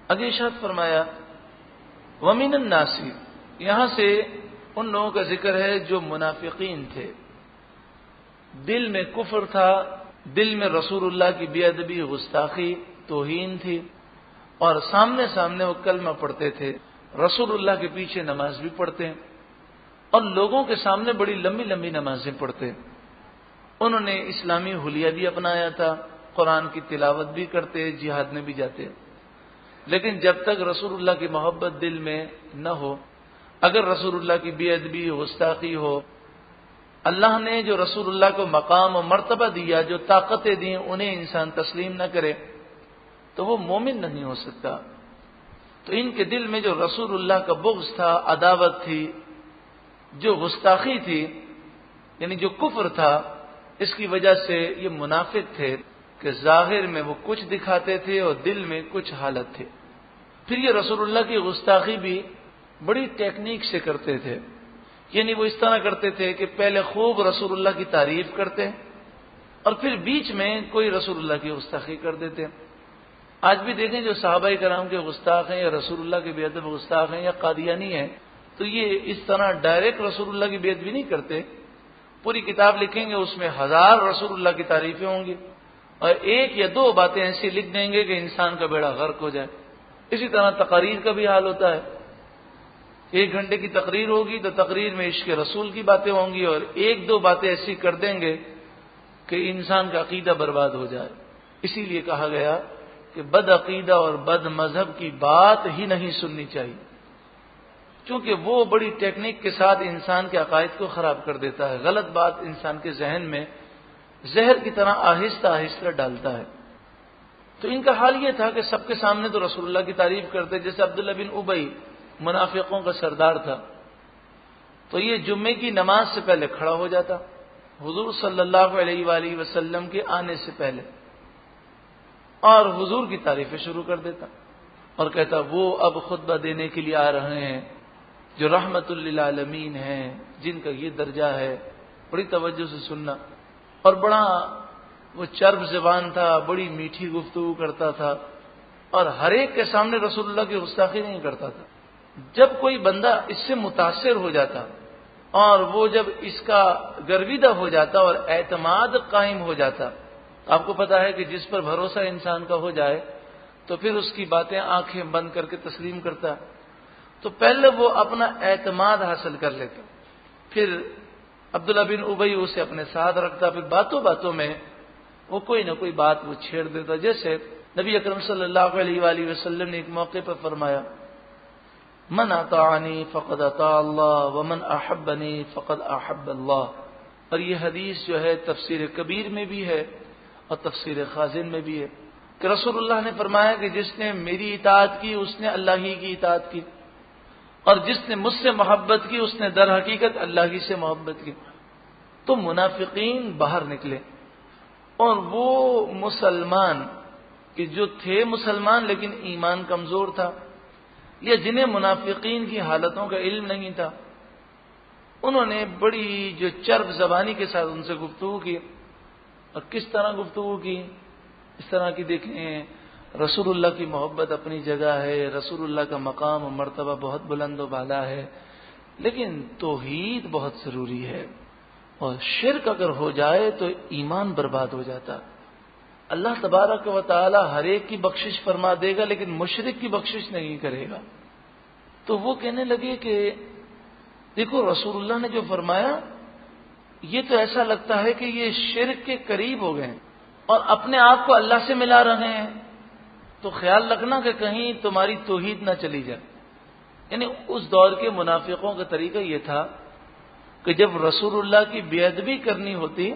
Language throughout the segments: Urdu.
آگے ارشاد فرمایا وَمِنَ النَّاسِ، یہاں سے ان لوگوں کا ذکر ہے جو منافقین تھے، دل میں کفر تھا، دل میں رسول اللہ کی بے ادبی، گستاخی، توہین تھی، اور سامنے سامنے وہ کلمہ پڑھتے تھے، رسول اللہ کے پیچھے نماز بھی پڑھتے ہیں اور لوگوں کے سامنے بڑی لمبی لمبی نمازیں پڑھتے. انہوں نے اسلامی حلیہ بھی اپنایا تھا، قرآن کی تلاوت بھی کرتے، جہاد میں بھی جاتے، لیکن جب تک رسول اللہ کی محبت دل میں نہ ہو، اگر رسول اللہ کی بے ادبی، گستاخی ہو، اللہ نے جو رسول اللہ کو مقام و مرتبہ دیا، جو طاقتیں دیں، انہیں انسان تسلیم نہ کرے تو وہ مومن نہیں ہو سکتا. تو ان کے دل میں جو رسول اللہ کا بغض تھا، عداوت تھی، جو گستاخی تھی، یعنی جو کفر تھا، اس کی وجہ سے یہ منافق تھے کہ ظاہر میں وہ کچھ دکھاتے تھے اور دل میں کچھ حالت تھے. پھر یہ رسول اللہ کی گستاخی بھی بڑی ٹیکنیک سے کرتے تھے، یعنی وہ اس طرح کرتے تھے کہ پہلے خوب رسول اللہ کی تعریف کرتے اور پھر بیچ میں کوئی رسول اللہ کی گستاخی کر دیتے. آج بھی دیکھیں جو صحابہ کرام کے گستاخ ہیں یا رسول اللہ کے بے ادب گستاخ ہیں یا قادیانی ہیں، تو یہ اس طرح ڈائریکٹ رسول اللہ کی بے ادبی نہیں کرتے. پوری کتاب لکھیں گے، اس میں 1000 رسول اللہ کی تعریفیں ہوں گی اور 1 یا 2 باتیں ایسی لکھ دیں گے کہ انسان کا بیڑا غرق ہو جائے. اسی طرح تقاریر کا بھی حال ہوتا ہے. 1 گھنٹے کی تقریر ہوگی تو تقریر میں عشق رسول کی باتیں ہوں گی اور 1-2 باتیں ایسی کر دیں گے کہ انسان کا عقیدہ برباد ہو جائے. اسی لیے کہا گیا کہ بد عقیدہ اور بد مذہب کی بات ہی نہیں سننی چاہیے، کیونکہ وہ بڑی ٹیکنیک کے ساتھ انسان کے عقائد کو خراب کر دیتا ہے. غلط بات انسان کے ذہن میں زہر کی طرح آہستہ آہستہ ڈالتا ہے. تو ان کا حال یہ تھا کہ سب کے سامنے تو رسول اللہ کی تعریف کرتے. جیسے عبداللہ بن ابی منافقوں کا سردار تھا، تو یہ جمعے کی نماز سے پہلے کھڑا ہو جاتا حضور صلی اللہ علیہ وآلہ وسلم کے آنے سے پہلے اور حضور کی تعریفیں شروع کر دیتا اور کہتا وہ اب خطبہ دینے کے لیے آ رہے ہیں جو رحمت للعالمین ہیں، جن کا یہ درجہ ہے. بڑی توجہ سے سننا. اور بڑا وہ چرب زبان تھا، بڑی میٹھی گفتگو کرتا تھا اور ہر ایک کے سامنے رسول اللہ کی گستاخی نہیں کرتا تھا. جب کوئی بندہ اس سے متاثر ہو جاتا اور وہ جب اس کا گرویدہ ہو جاتا اور اعتماد قائم ہو جاتا، آپ کو پتا ہے کہ جس پر بھروسہ انسان کا ہو جائے تو پھر اس کی باتیں آنکھیں بند کر کے تسلیم کرتا. تو پہلے وہ اپنا اعتماد حاصل کر لیتا، پھر عبداللہ بن ابی اسے اپنے ساتھ رکھتا، پھر باتوں باتوں میں وہ کوئی نہ کوئی بات وہ چھیڑ دیتا. جیسے نبی اکرم صلی اللہ علیہ وآلہ وسلم نے ایک موقع پر فرمایا من اطاعنی فقد اطاع اللہ ومن احبنی فقد احب اللہ. اور یہ حدیث جو ہے تفسیر کبیر میں بھی ہے اور تفسیر خازن میں بھی ہے کہ رسول اللہ نے فرمایا کہ جس نے میری اطاعت کی اس نے اللہ ہی کی اطاعت کی، اور جس نے مجھ سے محبت کی اس نے در حقیقت اللہ ہی سے محبت کی. تو منافقین باہر نکلے اور وہ مسلمان کہ جو تھے مسلمان لیکن ایمان کمزور تھا یا جنہیں منافقین کی حالتوں کا علم نہیں تھا، انہوں نے بڑی جو چرب زبانی کے ساتھ ان سے گفتگو کی. اور کس طرح گفتگو کی؟ اس طرح کی دیکھیں رسول اللہ کی محبت اپنی جگہ ہے، رسول اللہ کا مقام و مرتبہ بہت بلند و بالا ہے، لیکن توحید بہت ضروری ہے اور شرک اگر ہو جائے تو ایمان برباد ہو جاتا. اللہ تبارک و تعالی ہر ایک کی بخشش فرما دے گا لیکن مشرک کی بخشش نہیں کرے گا. تو وہ کہنے لگے کہ دیکھو رسول اللہ نے جو فرمایا یہ تو ایسا لگتا ہے کہ یہ شرک کے قریب ہو گئے اور اپنے آپ کو اللہ سے ملا رہے ہیں، تو خیال رکھنا کہ کہیں تمہاری توحید نہ چلی جائے. یعنی اس دور کے منافقوں کا طریقہ یہ تھا کہ جب رسول اللہ کی بے ادبی کرنی ہوتی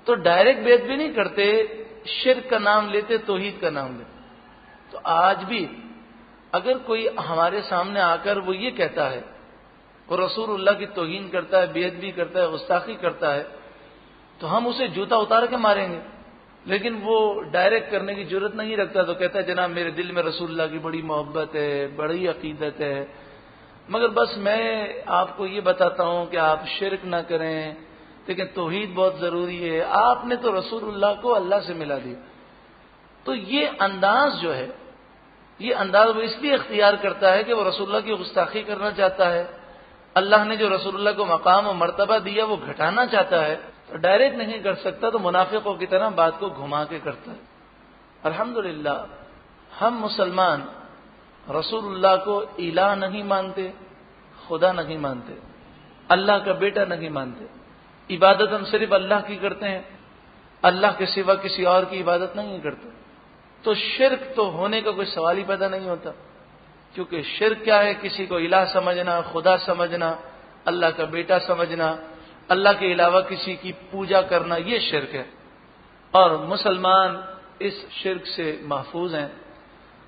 تو ڈائریکٹ بے ادبی نہیں کرتے، شرک کا نام لیتے، توحید کا نام لیتے. تو آج بھی اگر کوئی ہمارے سامنے آ کر وہ یہ کہتا ہے وہ رسول اللہ کی توہین کرتا ہے، بے ادبی کرتا ہے، گستاخی کرتا ہے، تو ہم اسے جوتا اتار کے ماریں گے. لیکن وہ ڈائریکٹ کرنے کی جرت نہیں رکھتا تو کہتا ہے جناب میرے دل میں رسول اللہ کی بڑی محبت ہے، بڑی عقیدت ہے، مگر بس میں آپ کو یہ بتاتا ہوں کہ آپ شرک نہ کریں، لیکن توحید بہت ضروری ہے. آپ نے تو رسول اللہ کو اللہ سے ملا دیا. تو یہ انداز جو ہے یہ انداز وہ اس لیے اختیار کرتا ہے کہ وہ رسول اللہ کی گستاخی کرنا چاہتا ہے، اللہ نے جو رسول اللہ کو مقام و مرتبہ دیا وہ گھٹانا چاہتا ہے، تو ڈائریکٹ نہیں کر سکتا، تو منافقوں کی طرح بات کو گھما کے کرتا ہے۔ الحمدللہ ہم مسلمان رسول اللہ کو الہ نہیں مانتے، خدا نہیں مانتے، اللہ کا بیٹا نہیں مانتے، عبادت ہم صرف اللہ کی کرتے ہیں، اللہ کے سوا کسی اور کی عبادت نہیں کرتے، تو شرک تو ہونے کا کوئی سوال ہی پیدا نہیں ہوتا، کیونکہ شرک کیا ہے؟ کسی کو الہ سمجھنا، خدا سمجھنا، اللہ کا بیٹا سمجھنا، اللہ کے علاوہ کسی کی پوجا کرنا، یہ شرک ہے، اور مسلمان اس شرک سے محفوظ ہیں۔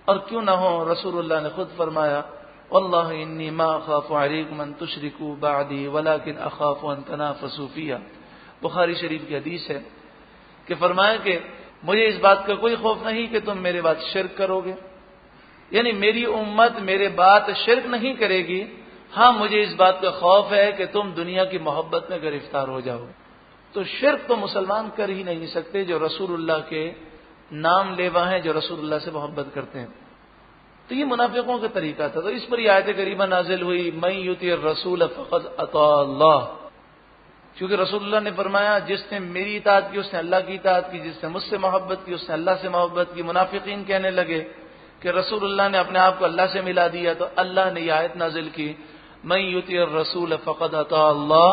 اور کیوں نہ ہو، رسول اللہ نے خود فرمایا واللہ انی ما اخاف علیکم ان تشرکوا بعدی ولکن اخاف ان تنافسوا فیہا، بخاری شریف کی حدیث ہے کہ فرمایا کہ مجھے اس بات کا کوئی خوف نہیں کہ تم میرے بعد شرک کرو گے، یعنی میری امت میرے بعد شرک نہیں کرے گی، ہاں مجھے اس بات کا خوف ہے کہ تم دنیا کی محبت میں گرفتار ہو جاؤ گے۔ تو شرک تو مسلمان کر ہی نہیں سکتے جو رسول اللہ کے نام لیوا ہیں، جو رسول اللہ سے محبت کرتے ہیں۔ تو یہ منافقوں کا طریقہ تھا، تو اس پر یہ آیت کریمہ نازل ہوئی من یطیع الرسول فقد اطاع اللہ، کیونکہ رسول اللہ نے فرمایا جس نے میری اطاعت کی اس نے اللہ کی اطاعت کی، جس نے مجھ سے محبت کی اس نے اللہ سے محبت کی۔ منافقین کہنے لگے کہ رسول اللہ نے اپنے آپ کو اللہ سے ملا دیا، تو اللہ نے یہ آیت نازل کی من یطیع الرسول فقد اطاع اللہ،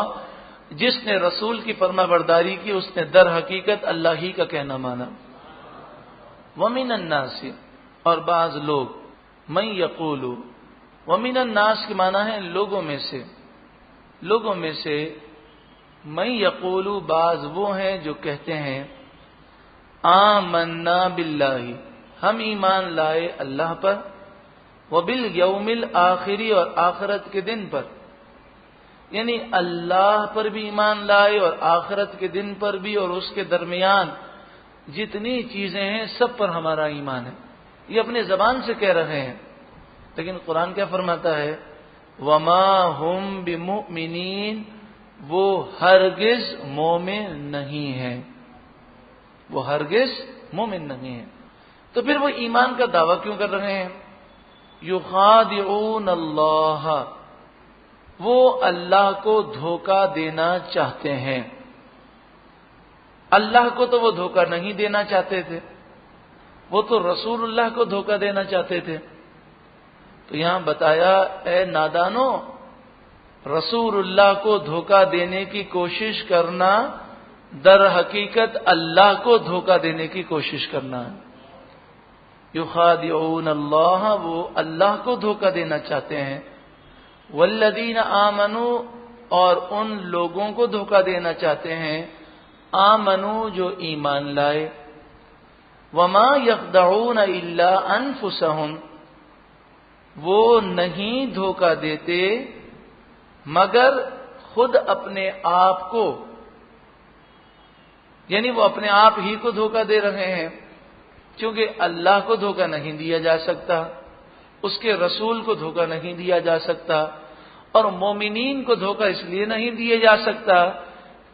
جس نے رسول کی فرما برداری کی اس نے در حقیقت اللہ ہی کا کہنا مانا۔ ومن الناس، اور بعض لوگ، من یقول، ومن الناس کی معنی ہے لوگوں میں سے، لوگوں میں سے، من یقول بعض وہ ہیں جو کہتے ہیں آمنا باللہ، ہم ایمان لائے اللہ پر، وبالیوم الآخری، اور آخرت کے دن پر، یعنی اللہ پر بھی ایمان لائے اور آخرت کے دن پر بھی، اور اس کے درمیان جتنی چیزیں ہیں سب پر ہمارا ایمان ہے۔ یہ اپنے زبان سے کہہ رہے ہیں، لیکن قرآن کیا فرماتا ہے وما ہم بمؤمنین، وہ ہرگز مومن نہیں ہیں، وہ ہرگز مومن نہیں ہیں۔ تو پھر وہ ایمان کا دعویٰ کیوں کر رہے ہیں؟ یخادعون اللہ، وہ اللہ کو دھوکہ دینا چاہتے ہیں۔ اللہ کو تو وہ دھوکہ نہیں دینا چاہتے تھے، وہ تو رسول اللہ کو دھوکہ دینا چاہتے تھے۔ تو یہاں بتایا اے نادانو، رسول اللہ کو دھوکہ دینے کی کوشش کرنا در حقیقت اللہ کو دھوکہ دینے کی کوشش کرنا ہے۔ یخادعون اللہ، وہ اللہ کو دھوکہ دینا چاہتے ہیں، والذین آمنوا، اور ان لوگوں کو دھوکہ دینا چاہتے ہیں آمنوا جو ایمان لائے، وما یخدعون الا انفسهم، وہ نہیں دھوکہ دیتے مگر خود اپنے آپ کو، یعنی وہ اپنے آپ ہی کو دھوکہ دے رہے ہیں، کیونکہ اللہ کو دھوکہ نہیں دیا جا سکتا، اس کے رسول کو دھوکہ نہیں دیا جا سکتا، اور مومنین کو دھوکہ اس لیے نہیں دیا جا سکتا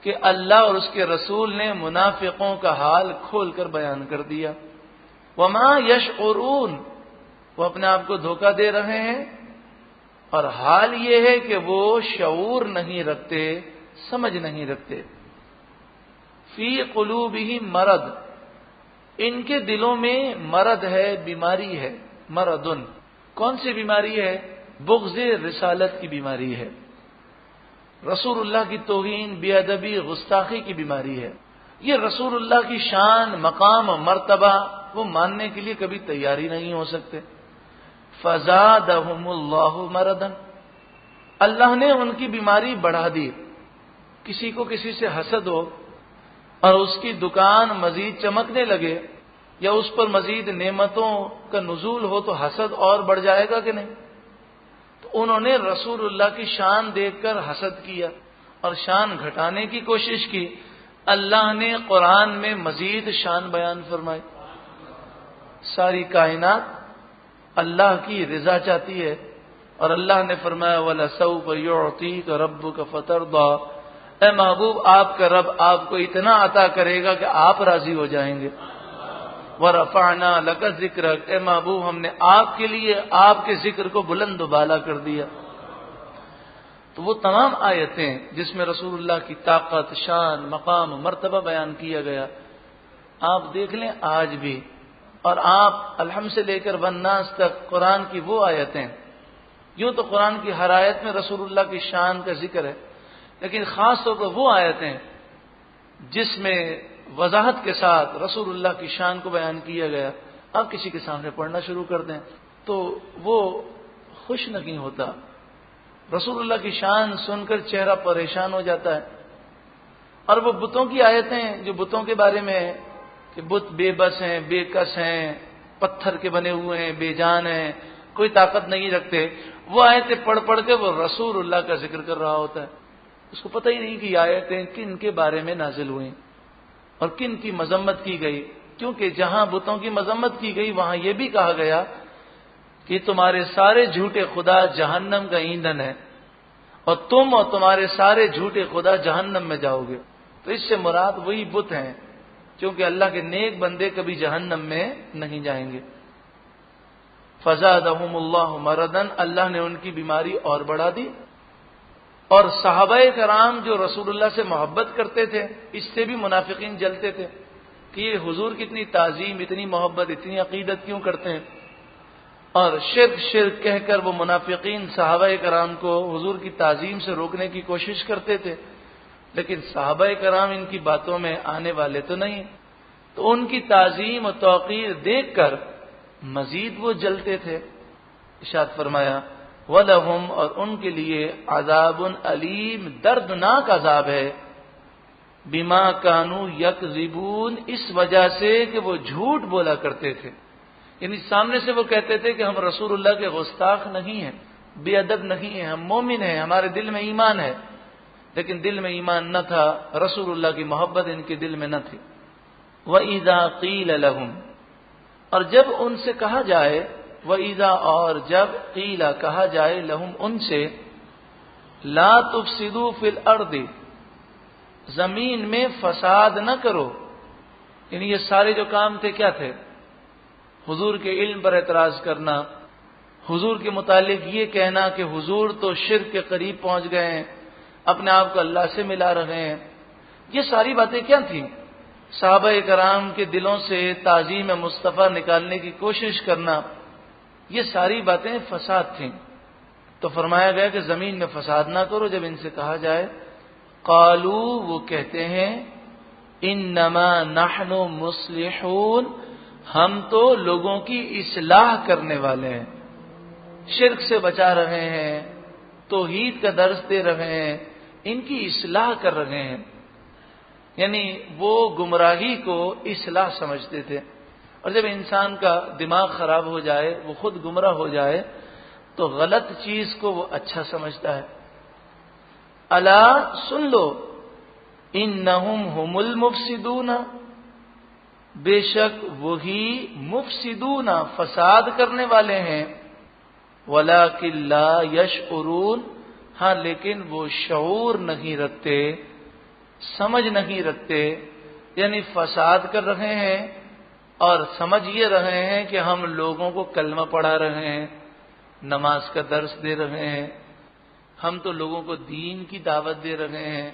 کہ اللہ اور اس کے رسول نے منافقوں کا حال کھول کر بیان کر دیا۔ وما یشعرون، وہ اپنے آپ کو دھوکہ دے رہے ہیں، اور حال یہ ہے کہ وہ شعور نہیں رکھتے، سمجھ نہیں رکھتے۔ فی قلوبہم مرض، ان کے دلوں میں مرض ہے، بیماری ہے، مرضن، کون سی بیماری ہے؟ بغض رسالت کی بیماری ہے، رسول اللہ کی توہین، بے ادبی، گستاخی کی بیماری ہے۔ یہ رسول اللہ کی شان، مقام، مرتبہ وہ ماننے کے لیے کبھی تیاری نہیں ہو سکتے۔ فزادہم اللہ مرضا، اللہ نے ان کی بیماری بڑھا دی۔ کسی کو کسی سے حسد ہو اور اس کی دکان مزید چمکنے لگے، یا اس پر مزید نعمتوں کا نزول ہو، تو حسد اور بڑھ جائے گا کہ نہیں؟ تو انہوں نے رسول اللہ کی شان دیکھ کر حسد کیا اور شان گھٹانے کی کوشش کی۔ اللہ نے قرآن میں مزید شان بیان فرمائی۔ ساری کائنات اللہ کی رضا چاہتی ہے، اور اللہ نے فرمایا وَلَسَوْفَ يُعْطِيكَ رَبُّكَ فَتَرْضَىٰ، اے محبوب آپ کا رب آپ کو اتنا عطا کرے گا کہ آپ راضی ہو جائیں گے۔ وَرَفَعْنَا لَكَ ذِكْرَكَ، اے محبوب ہم نے آپ کے لیے آپ کے ذکر کو بلند و بالا کر دیا۔ تو وہ تمام آیتیں جس میں رسول اللہ کی طاقت، شان، مقام، مرتبہ بیان کیا گیا، آپ دیکھ لیں آج بھی، اور آپ الحمد سے لے کر والناس تک قرآن کی وہ آیتیں، یوں تو قرآن کی ہر آیت میں رسول اللہ کی شان کا ذکر ہے، لیکن خاص طور پر وہ آیتیں جس میں وضاحت کے ساتھ رسول اللہ کی شان کو بیان کیا گیا، آپ کسی کے سامنے پڑھنا شروع کر دیں تو وہ خوش نہیں ہوتا، رسول اللہ کی شان سن کر چہرہ پریشان ہو جاتا ہے۔ اور وہ بتوں کی آیتیں جو بتوں کے بارے میں ہے کہ بت بے بس ہیں، بے کس ہیں، پتھر کے بنے ہوئے ہیں، بے جان ہیں، کوئی طاقت نہیں رکھتے، وہ آیتیں پڑھ پڑھ کے وہ رسول اللہ کا ذکر کر رہا ہوتا ہے، اس کو پتہ ہی نہیں کہ یہ آیتیں کن کے بارے میں نازل ہوئیں اور کن کی مذمت کی گئی، کیونکہ جہاں بتوں کی مذمت کی گئی وہاں یہ بھی کہا گیا کہ تمہارے سارے جھوٹے خدا جہنم کا ایندھن ہے اور تم اور تمہارے سارے جھوٹے خدا جہنم میں جاؤ گے۔ تو اس سے مراد وہی بت ہیں، کیونکہ اللہ کے نیک بندے کبھی جہنم میں نہیں جائیں گے۔ فزادہم اللہ مرضا، اللہ نے ان کی بیماری اور بڑھا دی۔ اور صحابہ کرام جو رسول اللہ سے محبت کرتے تھے، اس سے بھی منافقین جلتے تھے کہ یہ حضور کی اتنی تعظیم، اتنی محبت، اتنی عقیدت کیوں کرتے ہیں، اور شرک شرک کہہ کر وہ منافقین صحابہ کرام کو حضور کی تعظیم سے روکنے کی کوشش کرتے تھے، لیکن صحابہ کرام ان کی باتوں میں آنے والے تو نہیں، تو ان کی تعظیم و توقیر دیکھ کر مزید وہ جلتے تھے۔ ارشاد فرمایا وَلَهُمْ، اور ان کے لیے عذاب علیم، دردناک عذاب ہے، بما كانوا يكذبون، اس وجہ سے کہ وہ جھوٹ بولا کرتے تھے، یعنی سامنے سے وہ کہتے تھے کہ ہم رسول اللہ کے گستاخ نہیں ہیں، بے ادب نہیں ہیں، ہم مومن ہیں، ہمارے دل میں ایمان ہے، لیکن دل میں ایمان نہ تھا، رسول اللہ کی محبت ان کے دل میں نہ تھی۔ وَإِذَا قِيلَ لَهُمْ، اور جب ان سے کہا جائے، وَإِذَا، اور جب قیل کہا جائے، لہم ان سے، لا تفسدوا فی الارض، زمین میں فساد نہ کرو، یعنی یہ سارے جو کام تھے کیا تھے؟ حضور کے علم پر اعتراض کرنا، حضور کے متعلق یہ کہنا کہ حضور تو شرک کے قریب پہنچ گئے ہیں، اپنے آپ کو اللہ سے ملا رہے ہیں، یہ ساری باتیں کیا تھیں؟ صحابہ کرام کے دلوں سے تعظیم مصطفیٰ نکالنے کی کوشش کرنا، یہ ساری باتیں فساد تھیں۔ تو فرمایا گیا کہ زمین میں فساد نہ کرو۔ جب ان سے کہا جائے، قالوا، وہ کہتے ہیں، انما نحن مصلحون، ہم تو لوگوں کی اصلاح کرنے والے ہیں، شرک سے بچا رہے ہیں، توحید کا درس دے رہے ہیں، ان کی اصلاح کر رہے ہیں، یعنی وہ گمراہی کو اصلاح سمجھتے تھے، اور جب انسان کا دماغ خراب ہو جائے، وہ خود گمراہ ہو جائے، تو غلط چیز کو وہ اچھا سمجھتا ہے۔ الا، سن لو، انہم هم المفسدون، بے شک وہی مفسدون، فساد کرنے والے ہیں، ولکن لا یشعرون، ہاں لیکن وہ شعور نہیں رکھتے، سمجھ نہیں رکھتے، یعنی فساد کر رہے ہیں اور سمجھ یہ رہے ہیں کہ ہم لوگوں کو کلمہ پڑھا رہے ہیں، نماز کا درس دے رہے ہیں، ہم تو لوگوں کو دین کی دعوت دے رہے ہیں،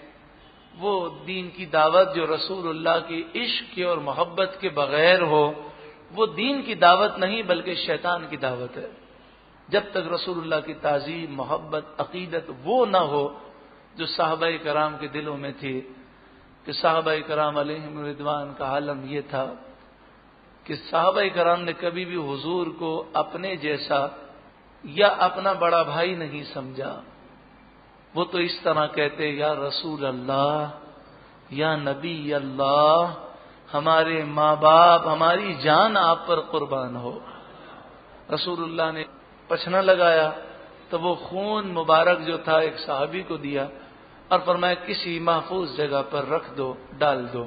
وہ دین کی دعوت جو رسول اللہ کی عشق اور محبت کے بغیر ہو، وہ دین کی دعوت نہیں بلکہ شیطان کی دعوت ہے۔ جب تک رسول اللہ کی تعظیم، محبت، عقیدت وہ نہ ہو جو صحابہ کرام کے دلوں میں تھی، کہ صحابہ کرام علیہم رضوان کا عالم یہ تھا کہ صحابہ کرام نے کبھی بھی حضور کو اپنے جیسا یا اپنا بڑا بھائی نہیں سمجھا، وہ تو اس طرح کہتے، یا رسول اللہ، یا نبی اللہ، ہمارے ماں باپ، ہماری جان آپ پر قربان ہو۔ رسول اللہ نے پچھنا لگایا تو وہ خون مبارک جو تھا ایک صحابی کو دیا اور فرمایا کسی محفوظ جگہ پر رکھ دو، ڈال دو۔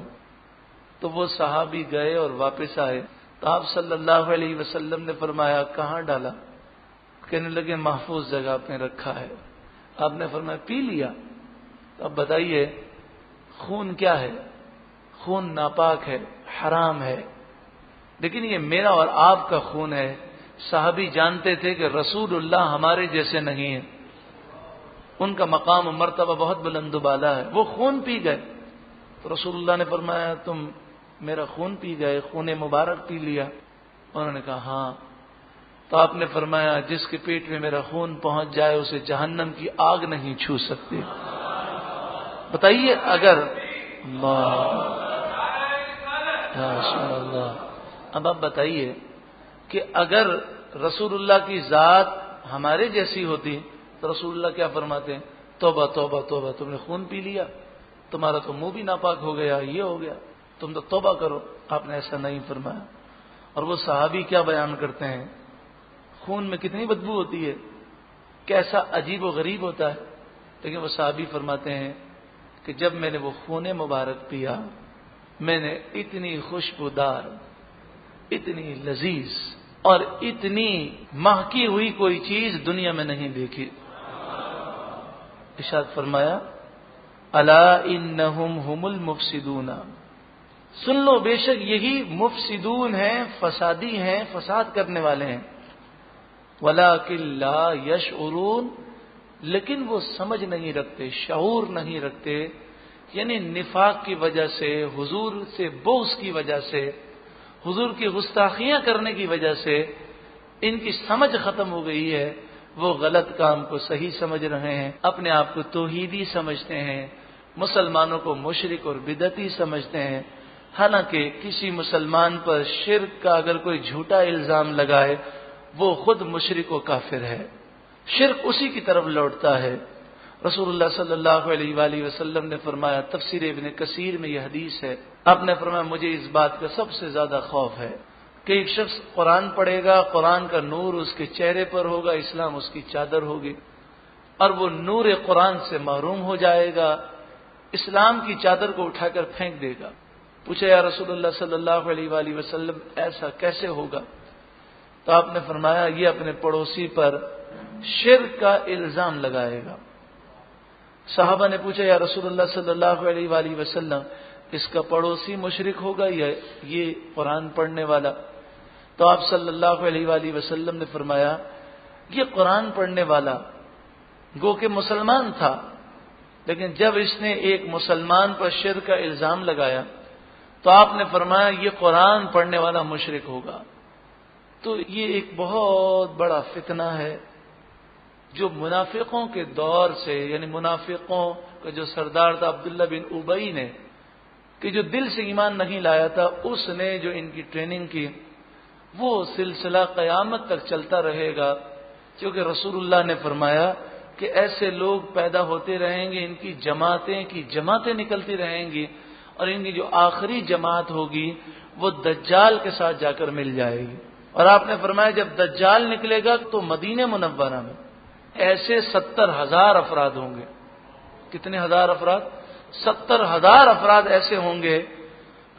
تو وہ صحابی گئے اور واپس آئے تو آپ صلی اللہ علیہ وسلم نے فرمایا کہاں ڈالا؟ کہنے لگے محفوظ جگہ پہ رکھا ہے۔ آپ نے فرمایا پی لیا؟ تو اب بتائیے خون کیا ہے؟ خون ناپاک ہے، حرام ہے، لیکن یہ میرا اور آپ کا خون ہے. صحابی جانتے تھے کہ رسول اللہ ہمارے جیسے نہیں ہیں، ان کا مقام و مرتبہ بہت بلند و بالا ہے. وہ خون پی گئے تو رسول اللہ نے فرمایا تم میرا خون پی گئے، خون مبارک پی لیا؟ انہوں نے کہا ہاں. تو آپ نے فرمایا جس کے پیٹ میں میرا خون پہنچ جائے اسے جہنم کی آگ نہیں چھو سکتی. بتائیے اگر اللہ، اب آپ بتائیے کہ اگر رسول اللہ کی ذات ہمارے جیسی ہوتی تو رسول اللہ کیا فرماتے ہیں؟ توبہ توبہ توبہ، تم نے خون پی لیا، تمہارا تو منہ بھی ناپاک ہو گیا، یہ ہو گیا، تم تو توبہ کرو. آپ نے ایسا نہیں فرمایا. اور وہ صحابی کیا بیان کرتے ہیں، خون میں کتنی بدبو ہوتی ہے، کیسا عجیب و غریب ہوتا ہے. لیکن وہ صحابی فرماتے ہیں کہ جب میں نے وہ خون مبارک پیا، میں نے اتنی خوشبودار، اتنی لذیذ اور اتنی مہکی ہوئی کوئی چیز دنیا میں نہیں دیکھی. ارشاد فرمایا الا انہم ہم المفسدون، سن لو بے شک یہی مفسدون ہیں، فسادی ہیں، فساد کرنے والے ہیں. ولکن لا یشعرون، لیکن وہ سمجھ نہیں رکھتے، شعور نہیں رکھتے. یعنی نفاق کی وجہ سے، حضور سے بغض کی وجہ سے، حضور کی گستاخیاں کرنے کی وجہ سے ان کی سمجھ ختم ہو گئی ہے. وہ غلط کام کو صحیح سمجھ رہے ہیں، اپنے آپ کو توحیدی سمجھتے ہیں، مسلمانوں کو مشرک اور بدعتی سمجھتے ہیں. حالانکہ کسی مسلمان پر شرک کا اگر کوئی جھوٹا الزام لگائے وہ خود مشرک و کافر ہے، شرک اسی کی طرف لوٹتا ہے. رسول اللہ صلی اللہ علیہ وآلہ وسلم نے فرمایا، تفسیر ابن کثیر میں یہ حدیث ہے، آپ نے فرمایا مجھے اس بات کا سب سے زیادہ خوف ہے کہ ایک شخص قرآن پڑھے گا، قرآن کا نور اس کے چہرے پر ہوگا، اسلام اس کی چادر ہوگی، اور وہ نور قرآن سے محروم ہو جائے گا، اسلام کی چادر کو اٹھا کر پھینک دے گا. پوچھا یا رسول اللہ صلی اللہ علیہ وآلہ وسلم ایسا کیسے ہوگا؟ تو آپ نے فرمایا یہ اپنے پڑوسی پر شرک کا الزام لگائے گا. صحابہ نے پوچھا یا رسول اللہ صلی اللہ علیہ وآلہ وسلم اس کا پڑوسی مشرک ہوگا یا یہ قرآن پڑھنے والا؟ تو آپ صلی اللہ علیہ وآلہ وسلم نے فرمایا یہ قرآن پڑھنے والا گو کہ مسلمان تھا، لیکن جب اس نے ایک مسلمان پر شرک کا الزام لگایا تو آپ نے فرمایا یہ قرآن پڑھنے والا مشرک ہوگا. تو یہ ایک بہت بڑا فتنہ ہے جو منافقوں کے دور سے، یعنی منافقوں کا جو سردار تھا عبداللہ بن ابی نے، کہ جو دل سے ایمان نہیں لایا تھا، اس نے جو ان کی ٹریننگ کی، وہ سلسلہ قیامت تک چلتا رہے گا. کیونکہ رسول اللہ نے فرمایا کہ ایسے لوگ پیدا ہوتے رہیں گے، ان کی جماعتیں نکلتی رہیں گی، اور ان کی جو آخری جماعت ہوگی وہ دجال کے ساتھ جا کر مل جائے گی. اور آپ نے فرمایا جب دجال نکلے گا تو مدینہ منورہ میں ایسے 70,000 افراد ہوں گے. کتنے ہزار افراد؟ 70,000 افراد ایسے ہوں گے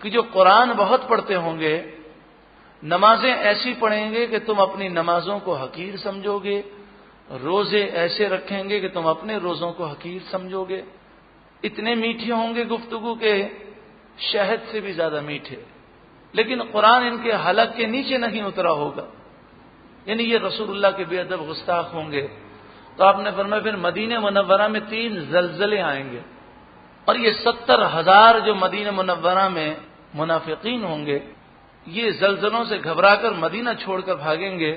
کہ جو قرآن بہت پڑھتے ہوں گے، نمازیں ایسی پڑھیں گے کہ تم اپنی نمازوں کو حقیر سمجھو گے، روزے ایسے رکھیں گے کہ تم اپنے روزوں کو حقیر سمجھو گے. اتنے میٹھے ہوں گے گفتگو کے شہد سے بھی زیادہ میٹھے، لیکن قرآن ان کے حلق کے نیچے نہیں اترا ہوگا. یعنی یہ رسول اللہ کے بے ادب گستاخ ہوں گے. تو آپ نے فرمایا پھر مدینہ منورہ میں 3 زلزلے آئیں گے، اور یہ 70,000 جو مدینہ منورہ میں منافقین ہوں گے یہ زلزلوں سے گھبرا کر مدینہ چھوڑ کر بھاگیں گے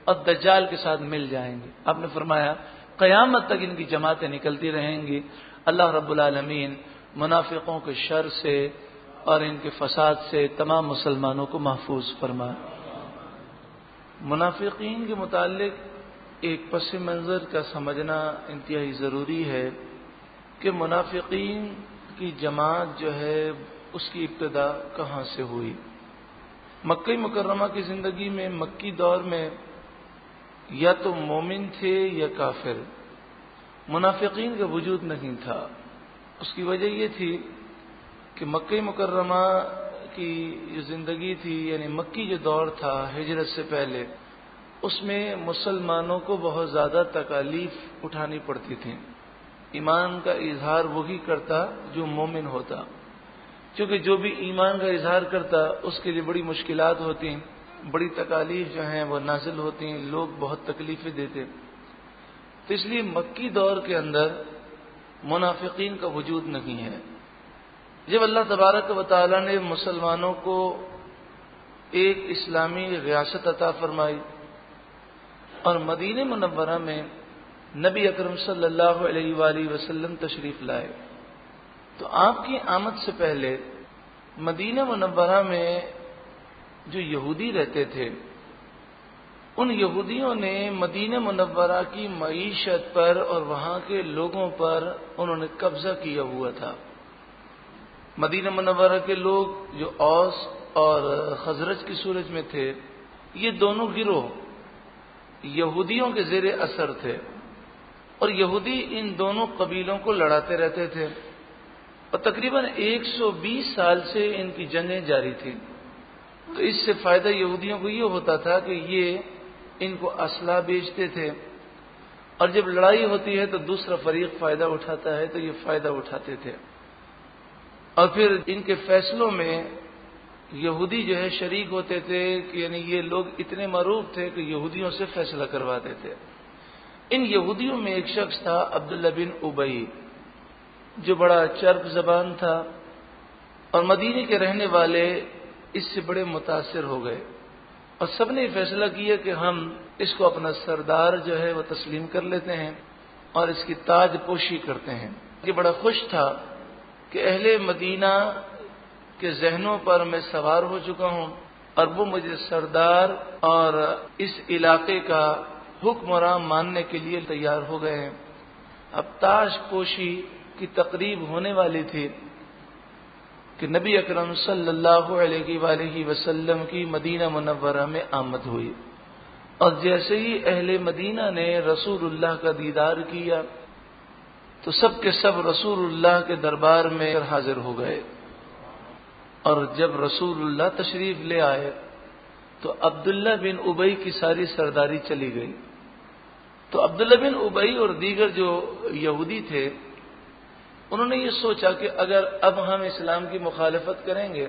اور دجال کے ساتھ مل جائیں گے. آپ نے فرمایا قیامت تک ان کی جماعتیں نکلتی رہیں گی. اللہ رب العالمین منافقوں کے شر سے اور ان کے فساد سے تمام مسلمانوں کو محفوظ فرمائے. منافقین کے متعلق ایک پس منظر کا سمجھنا انتہائی ضروری ہے کہ منافقین کی جماعت جو ہے اس کی ابتدا کہاں سے ہوئی. مکہ مکرمہ کی زندگی میں مکی دور میں یا تو مومن تھے یا کافر، منافقین کا وجود نہیں تھا. اس کی وجہ یہ تھی کہ مکہ مکرمہ کی جو زندگی تھی، یعنی مکی جو دور تھا ہجرت سے پہلے، اس میں مسلمانوں کو بہت زیادہ تکالیف اٹھانی پڑتی تھیں. ایمان کا اظہار وہی کرتا جو مومن ہوتا. کیونکہ جو بھی ایمان کا اظہار کرتا اس کے لیے بڑی مشکلات ہوتی، بڑی تکالیف جو ہیں وہ نازل ہوتی، لوگ بہت تکلیفیں دیتے. تو اس لیے مکی دور کے اندر منافقین کا وجود نہیں ہے. جب اللہ تبارک و تعالی نے مسلمانوں کو ایک اسلامی ریاست عطا فرمائی اور مدینہ منورہ میں نبی اکرم صلی اللہ علیہ وآلہ وسلم تشریف لائے، تو آپ کی آمد سے پہلے مدینہ منورہ میں جو یہودی رہتے تھے، ان یہودیوں نے مدینہ منورہ کی معیشت پر اور وہاں کے لوگوں پر انہوں نے قبضہ کیا ہوا تھا. مدینہ منورہ کے لوگ جو اوس اور خزرج کی صورت میں تھے، یہ دونوں گروہ یہودیوں کے زیر اثر تھے، اور یہودی ان دونوں قبیلوں کو لڑاتے رہتے تھے، اور تقریباً 120 سال سے ان کی جنگیں جاری تھیں. تو اس سے فائدہ یہودیوں کو یہ ہوتا تھا کہ یہ ان کو اسلحہ بیچتے تھے، اور جب لڑائی ہوتی ہے تو دوسرا فریق فائدہ اٹھاتا ہے، تو یہ فائدہ اٹھاتے تھے. اور پھر ان کے فیصلوں میں یہودی جو ہے شریک ہوتے تھے، کہ یعنی یہ لوگ اتنے معروف تھے کہ یہودیوں سے فیصلہ کرواتے تھے. ان یہودیوں میں ایک شخص تھا عبداللہ بن ابی، جو بڑا چرب زبان تھا، اور مدینے کے رہنے والے اس سے بڑے متاثر ہو گئے، اور سب نے فیصلہ کیا کہ ہم اس کو اپنا سردار جو ہے وہ تسلیم کر لیتے ہیں اور اس کی تاج پوشی کرتے ہیں. یہ بڑا خوش تھا کہ اہل مدینہ کے ذہنوں پر میں سوار ہو چکا ہوں، اور وہ مجھے سردار اور اس علاقے کا حکمراں ماننے کے لیے تیار ہو گئے ہیں. اب تاج پوشی کی تقریب ہونے والی تھی کہ نبی اکرم صلی اللہ علیہ وآلہ وسلم کی مدینہ منورہ میں آمد ہوئی، اور جیسے ہی اہل مدینہ نے رسول اللہ کا دیدار کیا تو سب کے سب رسول اللہ کے دربار میں حاضر ہو گئے. اور جب رسول اللہ تشریف لے آئے تو عبداللہ بن ابی کی ساری سرداری چلی گئی. تو عبداللہ بن ابی اور دیگر جو یہودی تھے، انہوں نے یہ سوچا کہ اگر اب ہم اسلام کی مخالفت کریں گے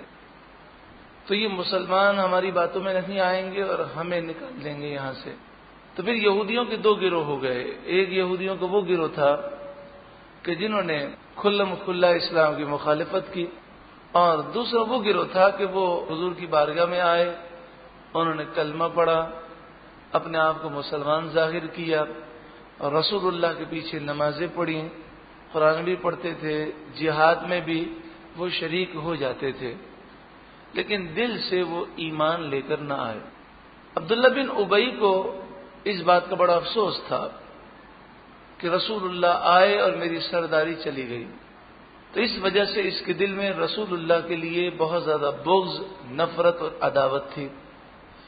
تو یہ مسلمان ہماری باتوں میں نہیں آئیں گے اور ہمیں نکال دیں گے یہاں سے. تو پھر یہودیوں کے دو گروہ ہو گئے. ایک یہودیوں کا وہ گروہ تھا کہ جنہوں نے کھلم کھلا اسلام کی مخالفت کی، اور دوسرا وہ گروہ تھا کہ وہ حضور کی بارگاہ میں آئے، انہوں نے کلمہ پڑھا، اپنے آپ کو مسلمان ظاہر کیا، اور رسول اللہ کے پیچھے نمازیں پڑھی، قرآن بھی پڑھتے تھے، جہاد میں بھی وہ شریک ہو جاتے تھے، لیکن دل سے وہ ایمان لے کر نہ آئے. عبداللہ بن ابی کو اس بات کا بڑا افسوس تھا کہ رسول اللہ آئے اور میری سرداری چلی گئی. تو اس وجہ سے اس کے دل میں رسول اللہ کے لیے بہت زیادہ بغض، نفرت اور عداوت تھی.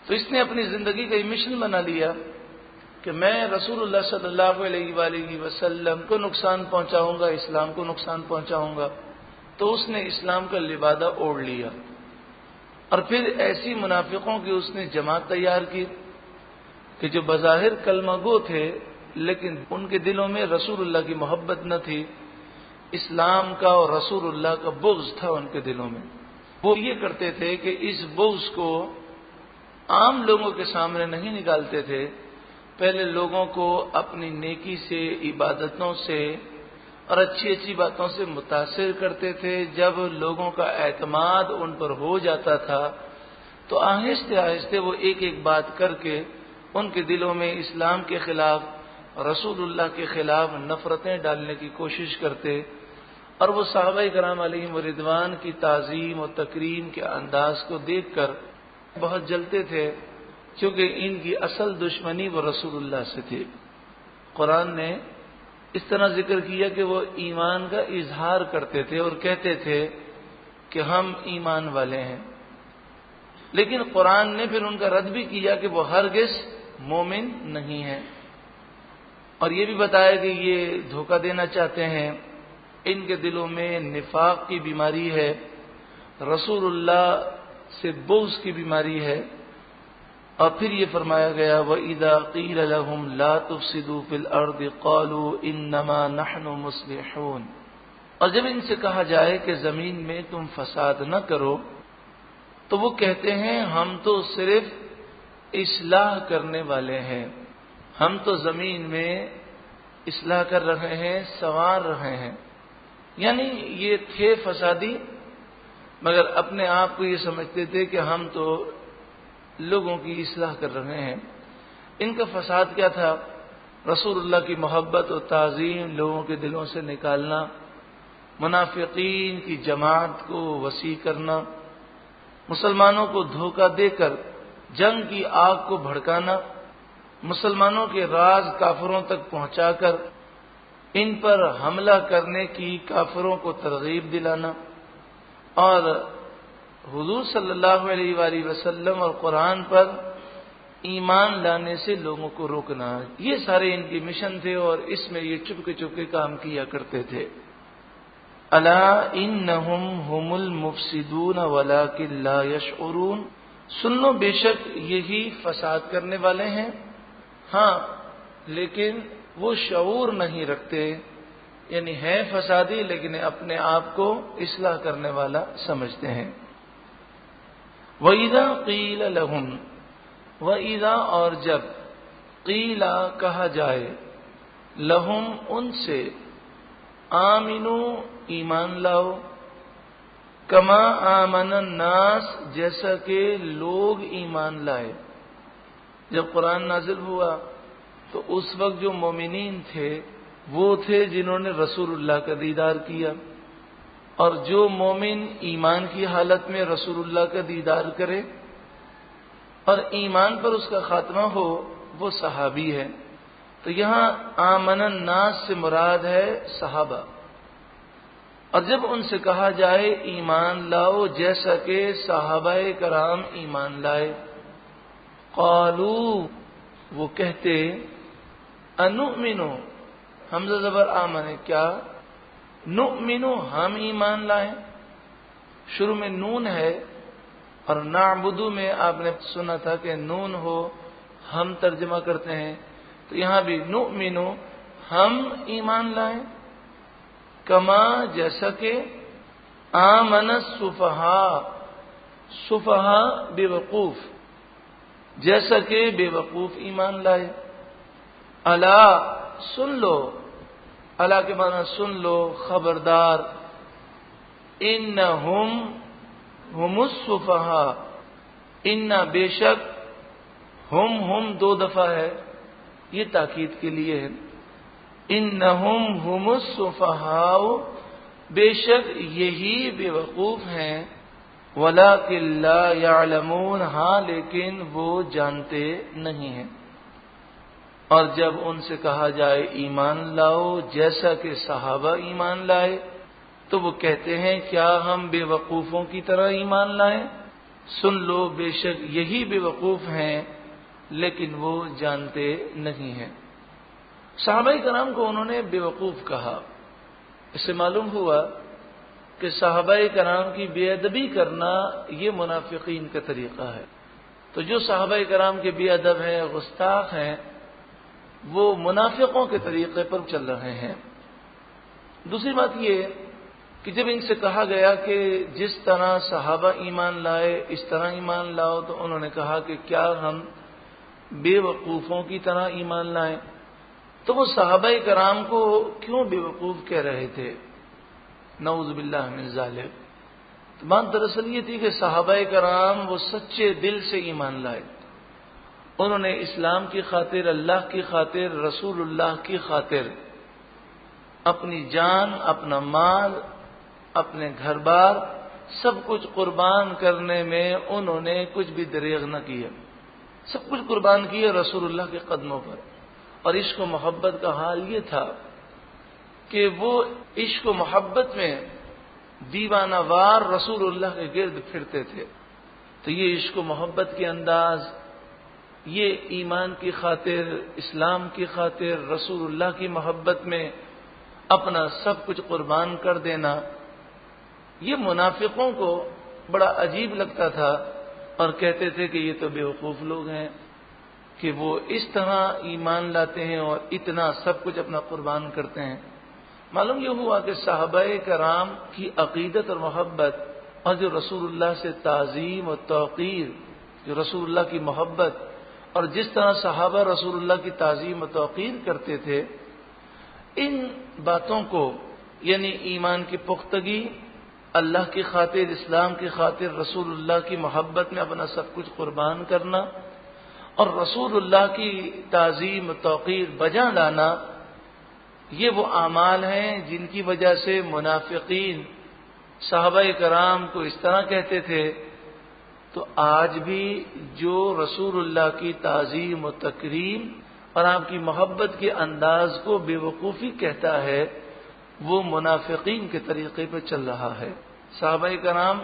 تو اس نے اپنی زندگی کا یہ مشن بنا لیا کہ میں رسول اللہ صلی اللہ علیہ وآلہ وسلم کو نقصان پہنچاؤں گا، اسلام کو نقصان پہنچاؤں گا. تو اس نے اسلام کا لبادہ اوڑھ لیا، اور پھر ایسی منافقوں کی اس نے جماعت تیار کی کہ جو بظاہر کلمہ گو تھے، لیکن ان کے دلوں میں رسول اللہ کی محبت نہ تھی، اسلام کا اور رسول اللہ کا بغض تھا ان کے دلوں میں. وہ یہ کرتے تھے کہ اس بغض کو عام لوگوں کے سامنے نہیں نکالتے تھے، پہلے لوگوں کو اپنی نیکی سے، عبادتوں سے اور اچھی اچھی باتوں سے متاثر کرتے تھے. جب لوگوں کا اعتماد ان پر ہو جاتا تھا تو آہستہ آہستہ وہ ایک ایک بات کر کے ان کے دلوں میں اسلام کے خلاف، رسول اللہ کے خلاف نفرتیں ڈالنے کی کوشش کرتے. اور وہ صحابہ کرام علیہم رضوان کی تعظیم و تکریم کے انداز کو دیکھ کر بہت جلتے تھے، کیونکہ ان کی اصل دشمنی وہ رسول اللہ سے تھی. قرآن نے اس طرح ذکر کیا کہ وہ ایمان کا اظہار کرتے تھے اور کہتے تھے کہ ہم ایمان والے ہیں، لیکن قرآن نے پھر ان کا رد بھی کیا کہ وہ ہرگز مومن نہیں ہیں، اور یہ بھی بتایا کہ یہ دھوکہ دینا چاہتے ہیں، ان کے دلوں میں نفاق کی بیماری ہے، رسول اللہ سے بغض کی بیماری ہے. اور پھر یہ فرمایا گیا وَإِذَا قِيلَ لَهُمْ لَا تُفْسِدُوا فِي الْأَرْضِ قَالُوا إِنَّمَا نَحْنُ مُصْلِحُونَ. اور جب ان سے کہا جائے کہ زمین میں تم فساد نہ کرو تو وہ کہتے ہیں ہم تو صرف اصلاح کرنے والے ہیں، ہم تو زمین میں اصلاح کر رہے ہیں، سنوار رہے ہیں. یعنی یہ تھے فسادی، مگر اپنے آپ کو یہ سمجھتے تھے کہ ہم تو لوگوں کی اصلاح کر رہے ہیں. ان کا فساد کیا تھا؟ رسول اللہ کی محبت و تعظیم لوگوں کے دلوں سے نکالنا، منافقین کی جماعت کو وسیع کرنا، مسلمانوں کو دھوکہ دے کر جنگ کی آگ کو بھڑکانا، مسلمانوں کے راز کافروں تک پہنچا کر ان پر حملہ کرنے کی کافروں کو ترغیب دلانا، اور حضور صلی اللہ علیہ وآلہ وسلم اور قرآن پر ایمان لانے سے لوگوں کو روکنا. یہ سارے ان کی مشن تھے اور اس میں یہ چپکے چپکے کام کیا کرتے تھے. الا انہم هم المفسدون ولکن لا یشعرون، سن لو بے شک یہی فساد کرنے والے ہیں، ہاں لیکن وہ شعور نہیں رکھتے، یعنی ہے فسادی لیکن اپنے آپ کو اصلاح کرنے والا سمجھتے ہیں. وَإِذَا قِيلَ لَهُمْ، وَإِذَا اور جب قِيلَ کہا جائے لَهُمْ ان سے، آمنوا ایمان لاؤ، کما آمن الناس جیسا کہ لوگ ایمان لائے. جب قرآن نازل ہوا تو اس وقت جو مومنین تھے وہ تھے جنہوں نے رسول اللہ کا دیدار کیا، اور جو مومن ایمان کی حالت میں رسول اللہ کا دیدار کرے اور ایمان پر اس کا خاتمہ ہو وہ صحابی ہے. تو یہاں آمن الناس سے مراد ہے صحابہ. اور جب ان سے کہا جائے ایمان لاؤ جیسا کہ صحابہ کرام ایمان لائے، قالو وہ کہتے، انؤمنو حمزہ زبر آمن کیا، نؤمنو ہم ایمان لائیں. شروع میں نون ہے اور نعبدو میں آپ نے سنا تھا کہ نون ہو ہم ترجمہ کرتے ہیں، تو یہاں بھی نؤمنو ہم ایمان لائیں، کما جیسا کہ آمن السفہاء، سفہاء بے وقوف، جیسا کہ بے وقوف ایمان لائے. الا سن لو، الا کے معنی سن لو، خبردار، انہم ہم السفہاء، ان بے شک، ہم دو دفعہ ہے، یہ تاکید کے لیے ہے. انہم ہم السفہاء، بے شک یہی بے وقوف ہیں، ولکن لا یعلمون، ہاں لیکن وہ جانتے نہیں ہیں. اور جب ان سے کہا جائے ایمان لاؤ جیسا کہ صحابہ ایمان لائے تو وہ کہتے ہیں کیا ہم بے وقوفوں کی طرح ایمان لائیں؟ سن لو بے شک یہی بے وقوف ہیں لیکن وہ جانتے نہیں ہیں. صحابہ کرام کو انہوں نے بے وقوف کہا. اس سے معلوم ہوا کہ صحابہ کرام کی بے ادبی کرنا یہ منافقین کا طریقہ ہے. تو جو صحابہ کرام کے بے ادب ہیں، گستاخ ہیں، وہ منافقوں کے طریقے پر چل رہے ہیں. دوسری بات یہ کہ جب ان سے کہا گیا کہ جس طرح صحابہ ایمان لائے اس طرح ایمان لاؤ، تو انہوں نے کہا کہ کیا ہم بے وقوفوں کی طرح ایمان لائیں؟ تو وہ صحابہ کرام کو کیوں بے وقوف کہہ رہے تھے؟ نعوذ باللہ من ذالک. تو بات دراصل یہ تھی کہ صحابہ کرام وہ سچے دل سے ایمان لائے. انہوں نے اسلام کی خاطر، اللہ کی خاطر، رسول اللہ کی خاطر اپنی جان، اپنا مال، اپنے گھر بار سب کچھ قربان کرنے میں انہوں نے کچھ بھی دریغ نہ کیا. سب کچھ قربان کیا رسول اللہ کے قدموں پر. اور عشق و محبت کا حال یہ تھا کہ وہ عشق و محبت میں دیوانہ وار رسول اللہ کے گرد پھرتے تھے. تو یہ عشق و محبت کے انداز، یہ ایمان کی خاطر، اسلام کی خاطر، رسول اللہ کی محبت میں اپنا سب کچھ قربان کر دینا، یہ منافقوں کو بڑا عجیب لگتا تھا اور کہتے تھے کہ یہ تو بیوقوف لوگ ہیں کہ وہ اس طرح ایمان لاتے ہیں اور اتنا سب کچھ اپنا قربان کرتے ہیں. معلوم یہ ہوا کہ صحابہ کرام کی عقیدت اور محبت اور جو رسول اللہ سے تعظیم و توقیر، جو رسول اللہ کی محبت اور جس طرح صحابہ رسول اللہ کی تعظیم و توقیر کرتے تھے، ان باتوں کو یعنی ایمان کی پختگی، اللہ کی خاطر، اسلام کی خاطر، رسول اللہ کی محبت میں اپنا سب کچھ قربان کرنا اور رسول اللہ کی تعظیم و توقیر بجا لانا، یہ وہ اعمال ہیں جن کی وجہ سے منافقین صحابہ کرام کو اس طرح کہتے تھے۔ تو آج بھی جو رسول اللہ کی تعظیم و تکریم اور آپ کی محبت کے انداز کو بے وقوفی کہتا ہے، وہ منافقین کے طریقے پہ چل رہا ہے۔ صحابہ کرام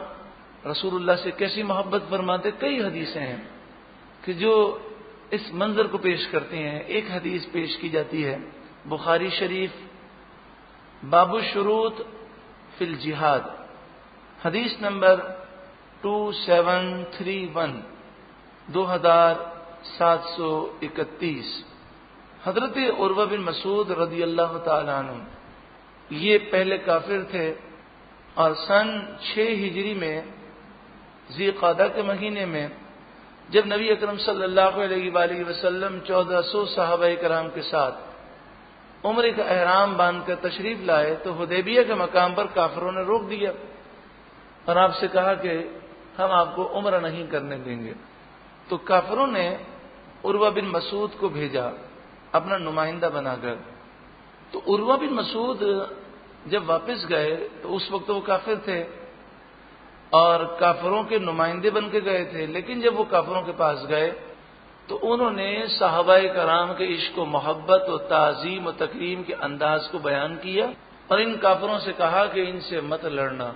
رسول اللہ سے کیسی محبت فرماتے، کئی حدیثیں ہیں کہ جو اس منظر کو پیش کرتے ہیں۔ ایک حدیث پیش کی جاتی ہے بخاری شریف، باب الشروط فی الجہاد، حدیث نمبر 2731، 2731، حضرت عروہ بن مسعود رضی اللہ تعالی عنہ، یہ پہلے کافر تھے اور سن 6 ہجری میں ذی قعدہ کے مہینے میں جب نبی اکرم صلی اللہ علیہ وآلہ وسلم 1400 صحابہ کرام کے ساتھ عمرے کا احرام باندھ کر تشریف لائے تو حدیبیہ کے مقام پر کافروں نے روک دیا اور آپ سے کہا کہ ہم آپ کو عمرہ نہیں کرنے دیں گے۔ تو کافروں نے عروہ بن مسعود کو بھیجا اپنا نمائندہ بنا کر۔ تو عروہ بن مسعود جب واپس گئے تو اس وقت وہ کافر تھے اور کافروں کے نمائندے بن کے گئے تھے، لیکن جب وہ کافروں کے پاس گئے تو انہوں نے صحابہ کرام کے عشق و محبت و تعظیم و تکریم کے انداز کو بیان کیا اور ان کافروں سے کہا کہ ان سے مت لڑنا،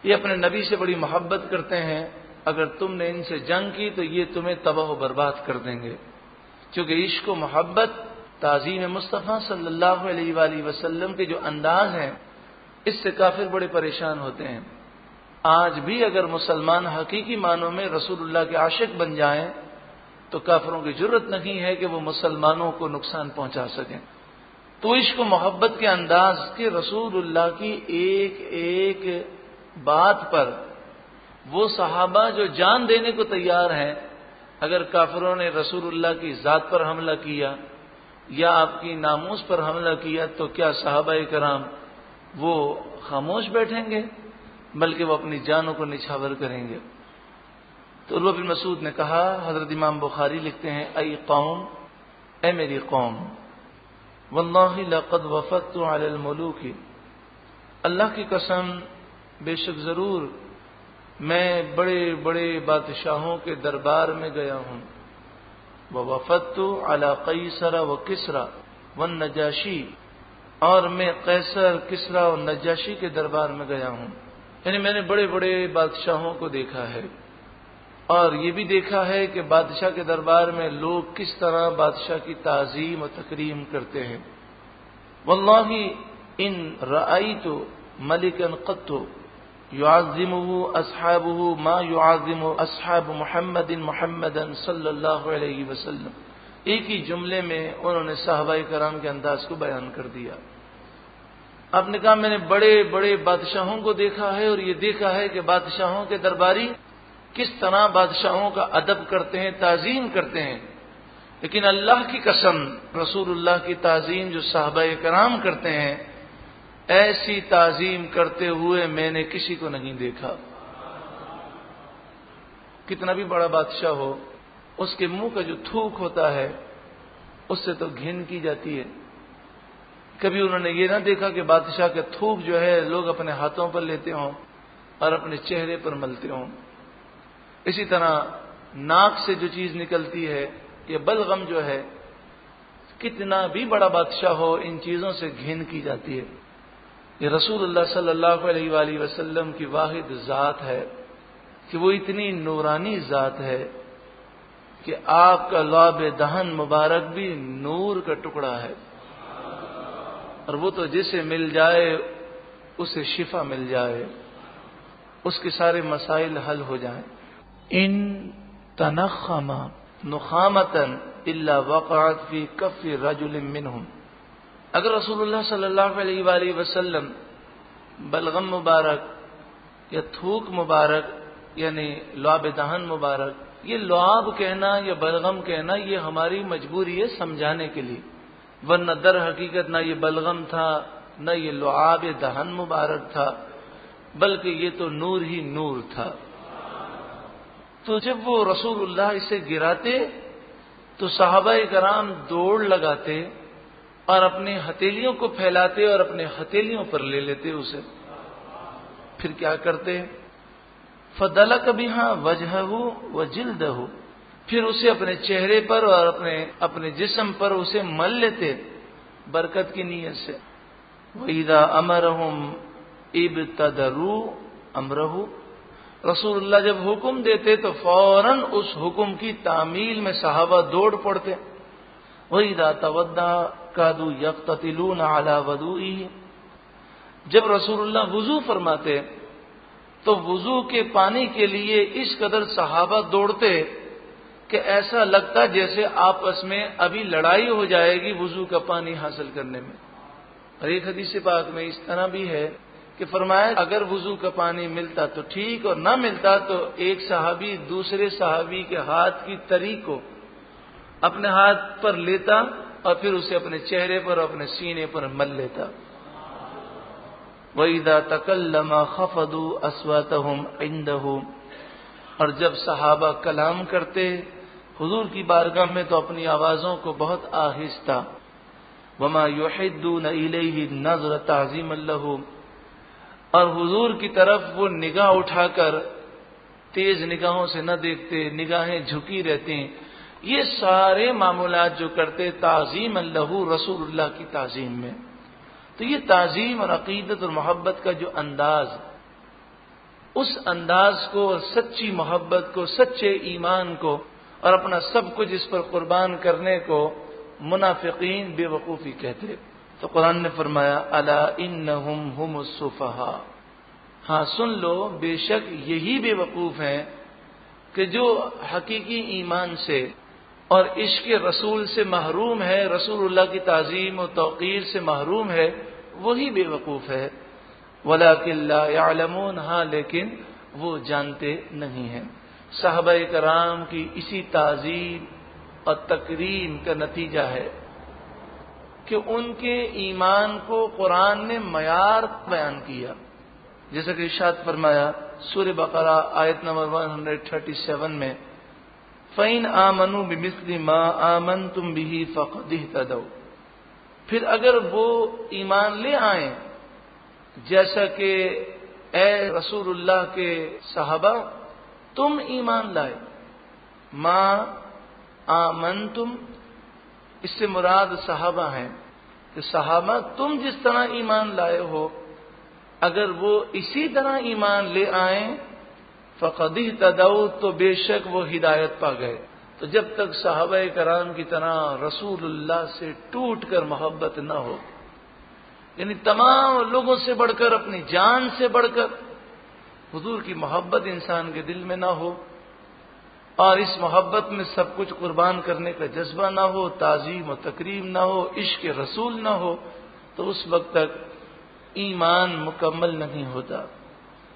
یہ اپنے نبی سے بڑی محبت کرتے ہیں، اگر تم نے ان سے جنگ کی تو یہ تمہیں تباہ و برباد کر دیں گے۔ چونکہ عشق و محبت، تعظیم مصطفیٰ صلی اللہ علیہ وآلہ وسلم کے جو انداز ہیں، اس سے کافر بڑے پریشان ہوتے ہیں۔ آج بھی اگر مسلمان حقیقی معنوں میں رسول اللہ کے عاشق بن جائیں تو کافروں کی جرت نہیں ہے کہ وہ مسلمانوں کو نقصان پہنچا سکیں۔ تو عشق و محبت کے انداز کے رسول اللہ کی ایک ایک بات پر وہ صحابہ جو جان دینے کو تیار ہیں، اگر کافروں نے رسول اللہ کی ذات پر حملہ کیا یا آپ کی ناموس پر حملہ کیا تو کیا صحابہ کرام وہ خاموش بیٹھیں گے؟ بلکہ وہ اپنی جانوں کو نچھاور کریں گے۔ تو عروہ بن مسعود نے کہا، حضرت امام بخاری لکھتے ہیں، ای قوم، اے میری قوم، واللہ لقد وفدت علی الملوک، اللہ کی قسم بے شک ضرور میں بڑے بڑے بادشاہوں کے دربار میں گیا ہوں، ووفدت علی قیصر و کسریٰ والنجاشی، اور میں قیصر، کسریٰ اور نجاشی کے دربار میں گیا ہوں، یعنی میں نے بڑے بڑے بادشاہوں کو دیکھا ہے اور یہ بھی دیکھا ہے کہ بادشاہ کے دربار میں لوگ کس طرح بادشاہ کی تعظیم و تکریم کرتے ہیں۔ واللہ ان رأیت ملکا قط يعظمه اصحابه ما يعظم اصحاب محمدا صلی اللہ علیہ وسلم، ایک ہی جملے میں انہوں نے صحابہ کرام کے انداز کو بیان کر دیا۔ آپ نے کہا میں نے بڑے بڑے بادشاہوں کو دیکھا ہے اور یہ دیکھا ہے کہ بادشاہوں کے درباری کس طرح بادشاہوں کا ادب کرتے ہیں، تعظیم کرتے ہیں، لیکن اللہ کی قسم رسول اللہ کی تعظیم جو صحابہ کرام کرتے ہیں، ایسی تعظیم کرتے ہوئے میں نے کسی کو نہیں دیکھا۔ کتنا بھی بڑا بادشاہ ہو، اس کے منہ کا جو تھوک ہوتا ہے اس سے تو گھن کی جاتی ہے۔ کبھی انہوں نے یہ نہ دیکھا کہ بادشاہ کے تھوک جو ہے لوگ اپنے ہاتھوں پر لیتے ہوں اور اپنے چہرے پر ملتے ہوں۔ اسی طرح ناک سے جو چیز نکلتی ہے، یہ بلغم جو ہے، کتنا بھی بڑا بادشاہ ہو ان چیزوں سے گھن کی جاتی ہے۔ یہ رسول اللہ صلی اللہ علیہ وآلہ وسلم کی واحد ذات ہے کہ وہ اتنی نورانی ذات ہے کہ آپ کا لعاب دہن مبارک بھی نور کا ٹکڑا ہے، اور وہ تو جسے مل جائے اسے شفا مل جائے، اس کے سارے مسائل حل ہو جائیں۔ ان تنخم نخامة الا وقعت في كف رجل منهم، اگر رسول اللہ صلی اللہ علیہ وآلہ وسلم بلغم مبارک یا تھوک مبارک یعنی لعاب دہن مبارک، یہ لعاب کہنا یا بلغم کہنا یہ ہماری مجبوری ہے سمجھانے کے لیے، ورنہ در حقیقت نہ یہ بلغم تھا نہ یہ لعاب دہن مبارک تھا، بلکہ یہ تو نور ہی نور تھا۔ تو جب وہ رسول اللہ اسے گراتے تو صحابہ کرام دوڑ لگاتے اور اپنی ہتھیلیوں کو پھیلاتے اور اپنے ہتھیلیوں پر لے لیتے اسے۔ پھر کیا کرتے؟ فَدَلَكَ بِهَا وَجْهَهُ وَجِلْدَهُ، پھر اسے اپنے چہرے پر اور اپنے جسم پر اسے مل لیتے برکت کی نیت سے۔ وَإِذَا أَمَرَهُمْ ابْتَدَرُوا أَمْرَهُ، رسول اللہ جب حکم دیتے تو فوراً اس حکم کی تعمیل میں صحابہ دوڑ پڑتے۔ وَإِذَا تَوَضَّأَ كَادُوا يَقْتَتِلُونَ عَلَى وُضُوئِهِ، جب رسول اللہ وضو فرماتے تو وضو کے پانی کے لیے اس قدر صحابہ دوڑتے کہ ایسا لگتا جیسے آپس میں ابھی لڑائی ہو جائے گی وضو کا پانی حاصل کرنے میں۔ اور ایک حدیث پاک میں اس طرح بھی ہے کہ فرمایا اگر وضو کا پانی ملتا تو ٹھیک، اور نہ ملتا تو ایک صحابی دوسرے صحابی کے ہاتھ کی تری کو اپنے ہاتھ پر لیتا اور پھر اسے اپنے چہرے پر اور اپنے سینے پر مل لیتا۔ وَإِذَا تَكَلَّمَ خَفَضُوا أَصْوَاتَهُمْ عِنْدَهُ، اور جب صحابہ کلام کرتے حضور کی بارگاہ میں تو اپنی آوازوں کو بہت آہستہ، وَمَا يُحِدُّونَ إِلَيْهِ النَّظْرَ تَعْظِيمًا لَهُ، اور حضور کی طرف وہ نگاہ اٹھا کر تیز نگاہوں سے نہ دیکھتے، نگاہیں جھکی رہتی ہیں۔ یہ سارے معمولات جو کرتے تعظیمًا لَهُ، رسول اللہ کی تعظیم میں۔ تو یہ تعظیم اور عقیدت اور محبت کا جو انداز، اس انداز کو، سچی محبت کو، سچے ایمان کو اور اپنا سب کچھ اس پر قربان کرنے کو منافقین بے وقوفی کہتے۔ تو قرآن نے فرمایا الا انہم ہم السفہاء، ہاں سن لو بے شک یہی بے وقوف ہیں کہ جو حقیقی ایمان سے اور عشق رسول سے محروم ہے، رسول اللہ کی تعظیم و توقیر سے محروم ہے، وہی بے وقوف ہے۔ وَلَٰكِن لَّا يَعْلَمُونَ، ہاں لیکن وہ جانتے نہیں ہیں۔ صحابہ کرام کی اسی تعظیم اور تکریم کا نتیجہ ہے کہ ان کے ایمان کو قرآن نے معیار بیان کیا، جیسا کہ ارشاد فرمایا سورہ بقرہ آیت نمبر 137 میں، فَإِنْ آمَنُوا بِمِثْلِ مَا آمَنْتُمْ بِهِ فَقَدِ اهْتَدَوْا، پھر اگر وہ ایمان لے آئیں جیسا کہ اے رسول اللہ کے صحابہ تم ایمان لائے، ما آمنتم اس سے مراد صحابہ ہیں کہ صحابہ تم جس طرح ایمان لائے ہو اگر وہ اسی طرح ایمان لے آئیں فقد اهتدوا، تو بے شک وہ ہدایت پا گئے۔ تو جب تک صحابہ کرام کی طرح رسول اللہ سے ٹوٹ کر محبت نہ ہو، یعنی تمام لوگوں سے بڑھ کر، اپنی جان سے بڑھ کر حضور کی محبت انسان کے دل میں نہ ہو، اور اس محبت میں سب کچھ قربان کرنے کا جذبہ نہ ہو، تعظیم و تکریم نہ ہو، عشق رسول نہ ہو، تو اس وقت تک ایمان مکمل نہیں ہوتا۔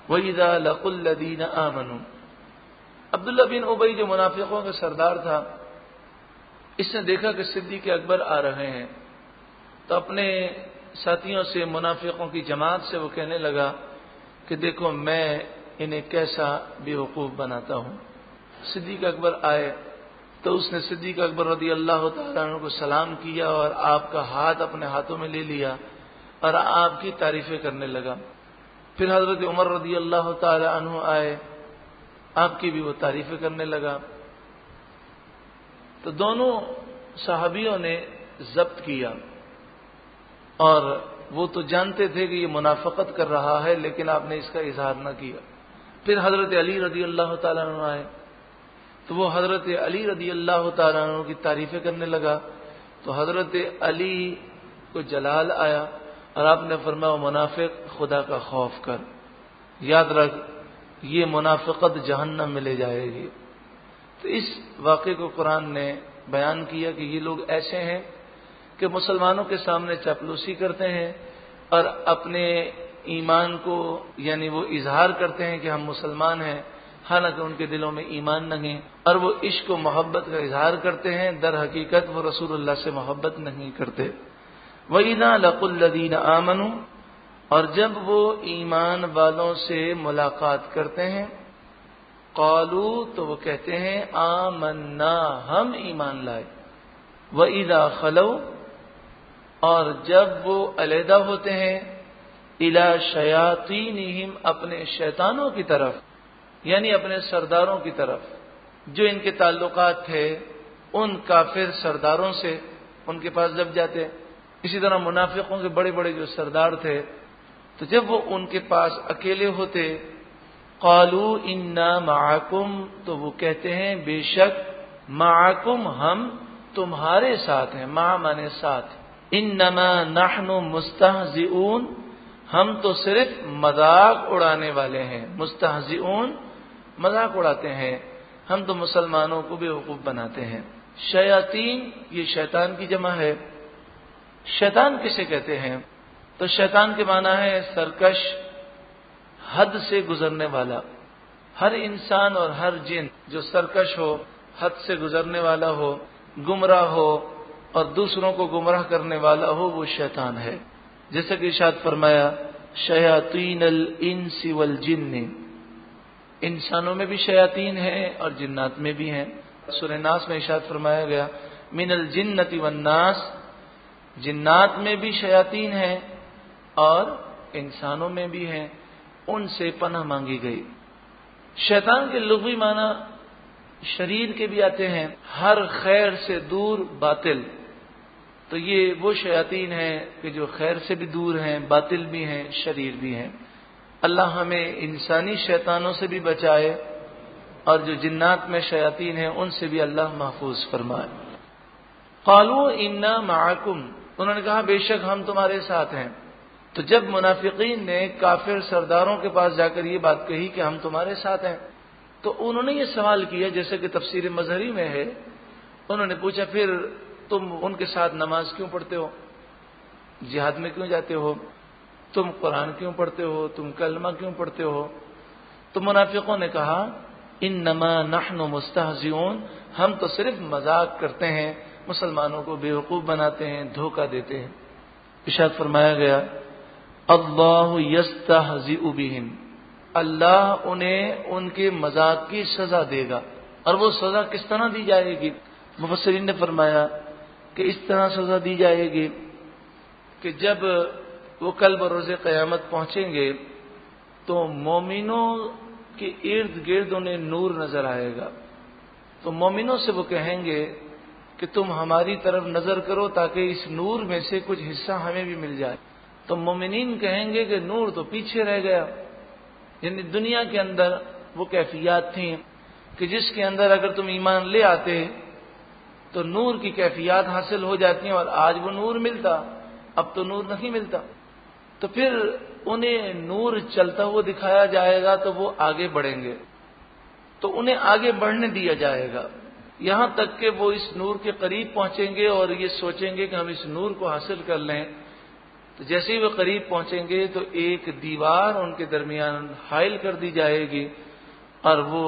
وَإِذَا لَقُوا الَّذِينَ آمَنُوا، عبداللہ بن ابی جو منافقوں کا سردار تھا، اس نے دیکھا کہ صدیق اکبر آ رہے ہیں، تو اپنے ساتھیوں سے، منافقوں کی جماعت سے وہ کہنے لگا کہ دیکھو میں انہیں کیسا بے وقوف بناتا ہوں۔ صدیق اکبر آئے تو اس نے صدیق اکبر رضی اللہ تعالیٰ عنہ کو سلام کیا اور آپ کا ہاتھ اپنے ہاتھوں میں لے لیا اور آپ کی تعریفیں کرنے لگا۔ پھر حضرت عمر رضی اللہ تعالیٰ عنہ آئے، آپ کی بھی وہ تعریفیں کرنے لگا۔ تو دونوں صحابیوں نے ضبط کیا، اور وہ تو جانتے تھے کہ یہ منافقت کر رہا ہے، لیکن آپ نے اس کا اظہار نہ کیا۔ پھر حضرت علی رضی اللہ تعالیٰ عنہ آئے تو وہ حضرت علی رضی اللہ تعالیٰ عنہ کی تعریفیں کرنے لگا، تو حضرت علی کو جلال آیا اور آپ نے فرمایا منافق خدا کا خوف کر، یاد رکھ یہ منافقت جہنم میں لے جائے گی۔ تو اس واقعے کو قرآن نے بیان کیا کہ یہ لوگ ایسے ہیں کہ مسلمانوں کے سامنے چاپلوسی کرتے ہیں اور اپنے ایمان کو یعنی وہ اظہار کرتے ہیں کہ ہم مسلمان ہیں، حالانکہ ان کے دلوں میں ایمان نہیں، اور وہ عشق و محبت کا اظہار کرتے ہیں، در حقیقت وہ رسول اللہ سے محبت نہیں کرتے۔ وَإِذَا لَقُوا الَّذِينَ آمَنُوا، اور جب وہ ایمان والوں سے ملاقات کرتے ہیں، قالوا تو وہ کہتے ہیں آمنا ہم ایمان لائے، وَإِذَا خَلَوْا اور جب وہ علیحدہ ہوتے ہیں، اِلَى شَيَاطِينِهِمْ اپنے شیطانوں کی طرف، یعنی اپنے سرداروں کی طرف، جو ان کے تعلقات تھے ان کافر سرداروں سے، ان کے پاس جب جاتے، اسی طرح منافقوں کے بڑے بڑے جو سردار تھے، تو جب وہ ان کے پاس اکیلے ہوتے، قالوا انا معکم تو وہ کہتے ہیں بے شک معکم ہم تمہارے ساتھ ہیں، مع مانے ساتھ، انما نحن مستہزئون ہم تو صرف مذاق اڑانے والے ہیں، مستہزئون مذاق اڑاتے ہیں، ہم تو مسلمانوں کو بیوقوف بناتے ہیں۔ شیاطین یہ شیطان کی جمع ہے۔ شیطان کسے کہتے ہیں؟ تو شیطان کے معنی ہے سرکش، حد سے گزرنے والا۔ ہر انسان اور ہر جن جو سرکش ہو، حد سے گزرنے والا ہو، گمراہ ہو اور دوسروں کو گمراہ کرنے والا ہو، وہ شیطان ہے۔ جیسا کہ ارشاد فرمایا شیاطین الانس والجن، انسانوں میں بھی شیاطین ہیں اور جنات میں بھی ہیں۔ سورہ ناس میں ارشاد فرمایا گیا من الجنۃ والناس، جنات میں بھی شیاطین ہیں اور انسانوں میں بھی ہیں، ان سے پناہ مانگی گئی۔ شیطان کے لغوی معنی شریر کے بھی آتے ہیں، ہر خیر سے دور باطل، تو یہ وہ شیاطین ہیں کہ جو خیر سے بھی دور ہیں، باطل بھی ہیں، شریر بھی ہیں۔ اللہ ہمیں انسانی شیطانوں سے بھی بچائے اور جو جنات میں شیاطین ہیں ان سے بھی اللہ محفوظ فرمائے۔ قالوا انا معکم، انہوں نے کہا بے شک ہم تمہارے ساتھ ہیں۔ تو جب منافقین نے کافر سرداروں کے پاس جا کر یہ بات کہی کہ ہم تمہارے ساتھ ہیں، تو انہوں نے یہ سوال کیا جیسے کہ تفسیر مظہری میں ہے، انہوں نے پوچھا پھر تم ان کے ساتھ نماز کیوں پڑھتے ہو، جہاد میں کیوں جاتے ہو، تم قرآن کیوں پڑھتے ہو، تم کلمہ کیوں پڑھتے ہو؟ تو منافقوں نے کہا انما نحن مستہزئون، ہم تو صرف مذاق کرتے ہیں، مسلمانوں کو بیوقوف بناتے ہیں، دھوکہ دیتے ہیں۔ ارشاد فرمایا گیا اللہ یستہزئ بہم، اللہ انہیں ان کے مذاق کی سزا دے گا۔ اور وہ سزا کس طرح دی جائے گی؟ مفسرین نے فرمایا کہ اس طرح سزا دی جائے گی کہ جب وہ کل بروز قیامت پہنچیں گے تو مومنوں کے ارد گرد انہیں نور نظر آئے گا، تو مومنوں سے وہ کہیں گے کہ تم ہماری طرف نظر کرو تاکہ اس نور میں سے کچھ حصہ ہمیں بھی مل جائے۔ تو مومنین کہیں گے کہ نور تو پیچھے رہ گیا، یعنی دنیا کے اندر وہ کیفیات تھیں کہ جس کے اندر اگر تم ایمان لے آتے تو نور کی کیفیات حاصل ہو جاتی ہیں، اور آج وہ نور ملتا، اب تو نور نہیں ملتا۔ تو پھر انہیں نور چلتا ہوا دکھایا جائے گا تو وہ آگے بڑھیں گے، تو انہیں آگے بڑھنے دیا جائے گا یہاں تک کہ وہ اس نور کے قریب پہنچیں گے اور یہ سوچیں گے کہ ہم اس نور کو حاصل کر لیں۔ تو جیسے ہی وہ قریب پہنچیں گے تو ایک دیوار ان کے درمیان حائل کر دی جائے گی اور وہ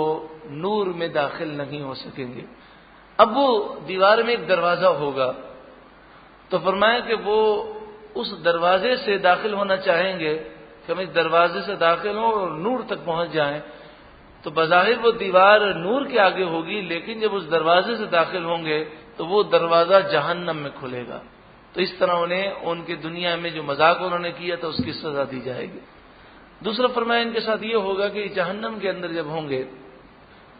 نور میں داخل نہیں ہو سکیں گے۔ اب وہ دیوار میں ایک دروازہ ہوگا، تو فرمایا کہ وہ اس دروازے سے داخل ہونا چاہیں گے کہ ہم اس دروازے سے داخل ہوں اور نور تک پہنچ جائیں، تو بظاہر وہ دیوار نور کے آگے ہوگی، لیکن جب اس دروازے سے داخل ہوں گے تو وہ دروازہ جہنم میں کھلے گا۔ تو اس طرح انہیں ان کے دنیا میں جو مذاق انہوں نے کیا تھا اس کی سزا دی جائے گی۔ دوسرا فرمایا ان کے ساتھ یہ ہوگا کہ جہنم کے اندر جب ہوں گے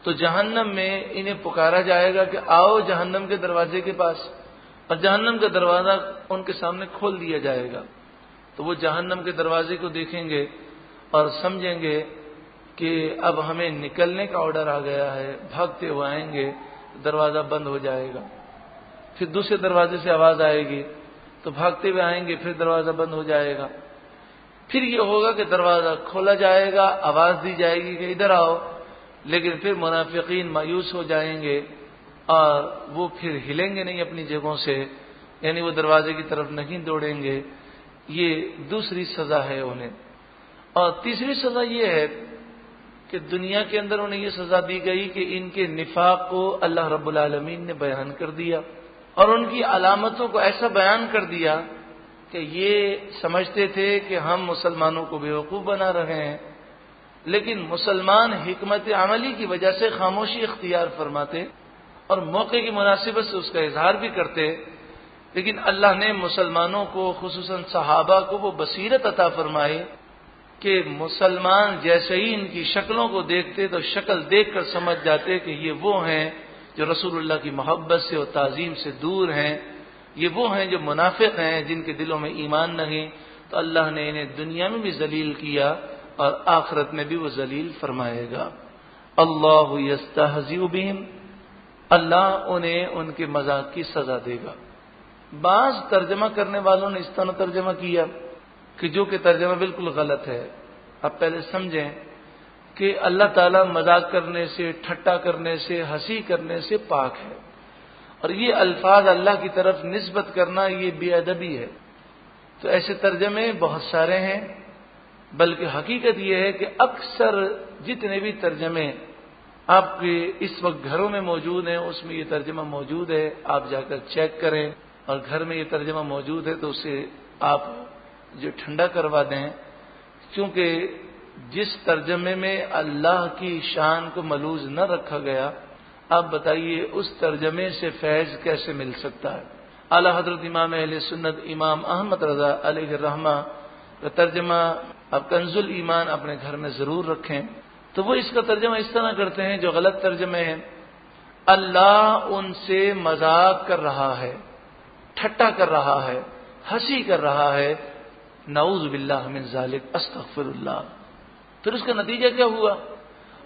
تو جہنم میں انہیں پکارا جائے گا کہ آؤ جہنم کے دروازے کے پاس، اور جہنم کا دروازہ ان کے سامنے کھول دیا جائے گا۔ تو وہ جہنم کے دروازے کو دیکھیں گے اور سمجھیں گے کہ اب ہمیں نکلنے کا آرڈر آ گیا ہے، بھاگتے ہوئے آئیں گے، دروازہ بند ہو جائے گا۔ پھر دوسرے دروازے سے آواز آئے گی تو بھاگتے ہوئے آئیں گے، پھر دروازہ بند ہو جائے گا۔ پھر یہ ہوگا کہ دروازہ کھولا جائے گا، آواز دی جائے گی کہ ادھر آؤ، لیکن پھر منافقین مایوس ہو جائیں گے اور وہ پھر ہلیں گے نہیں اپنی جگہوں سے، یعنی وہ دروازے کی طرف نہیں دوڑیں گے، یہ دوسری سزا ہے انہیں۔ اور تیسری سزا یہ ہے کہ دنیا کے اندر انہیں یہ سزا دی گئی کہ ان کے نفاق کو اللہ رب العالمین نے بیان کر دیا، اور ان کی علامتوں کو ایسا بیان کر دیا کہ یہ سمجھتے تھے کہ ہم مسلمانوں کو بیوقوف بنا رہے ہیں، لیکن مسلمان حکمت عملی کی وجہ سے خاموشی اختیار فرماتے اور موقع کی مناسبت سے اس کا اظہار بھی کرتے، لیکن اللہ نے مسلمانوں کو خصوصاً صحابہ کو وہ بصیرت عطا فرمائی کہ مسلمان جیسے ہی ان کی شکلوں کو دیکھتے تو شکل دیکھ کر سمجھ جاتے کہ یہ وہ ہیں جو رسول اللہ کی محبت سے اور تعظیم سے دور ہیں، یہ وہ ہیں جو منافق ہیں جن کے دلوں میں ایمان نہیں، تو اللہ نے انہیں دنیا میں بھی ذلیل کیا اور آخرت میں بھی وہ ذلیل فرمائے گا۔ اللہ یستہزئ بہم، اللہ انہیں ان کے مذاق کی سزا دے گا۔ بعض ترجمہ کرنے والوں نے اس طرح ترجمہ کیا کہ جو کہ ترجمہ بالکل غلط ہے۔ اب پہلے سمجھیں کہ اللہ تعالیٰ مذاق کرنے سے، ٹھٹا کرنے سے، ہنسی کرنے سے پاک ہے، اور یہ الفاظ اللہ کی طرف نسبت کرنا یہ بے ادبی ہے۔ تو ایسے ترجمے بہت سارے ہیں، بلکہ حقیقت یہ ہے کہ اکثر جتنے بھی ترجمے آپ کے اس وقت گھروں میں موجود ہیں اس میں یہ ترجمہ موجود ہے، آپ جا کر چیک کریں، اور گھر میں یہ ترجمہ موجود ہے تو اسے آپ جو ٹھنڈا کروا دیں، کیونکہ جس ترجمے میں اللہ کی شان کو ملوث نہ رکھا گیا، آپ بتائیے اس ترجمے سے فیض کیسے مل سکتا ہے۔ اعلی حضرت امام اہل سنت امام احمد رضا علیہ الرحمہ کا ترجمہ آپ کنز الایمان اپنے گھر میں ضرور رکھیں، تو وہ اس کا ترجمہ اس طرح کرتے ہیں جو غلط ترجمے ہیں، اللہ ان سے مذاق کر رہا ہے، ٹھٹا کر رہا ہے، ہنسی کر رہا ہے، نعوذ باللہ من ذالک، استغفر اللہ۔ پھر اس کا نتیجہ کیا ہوا؟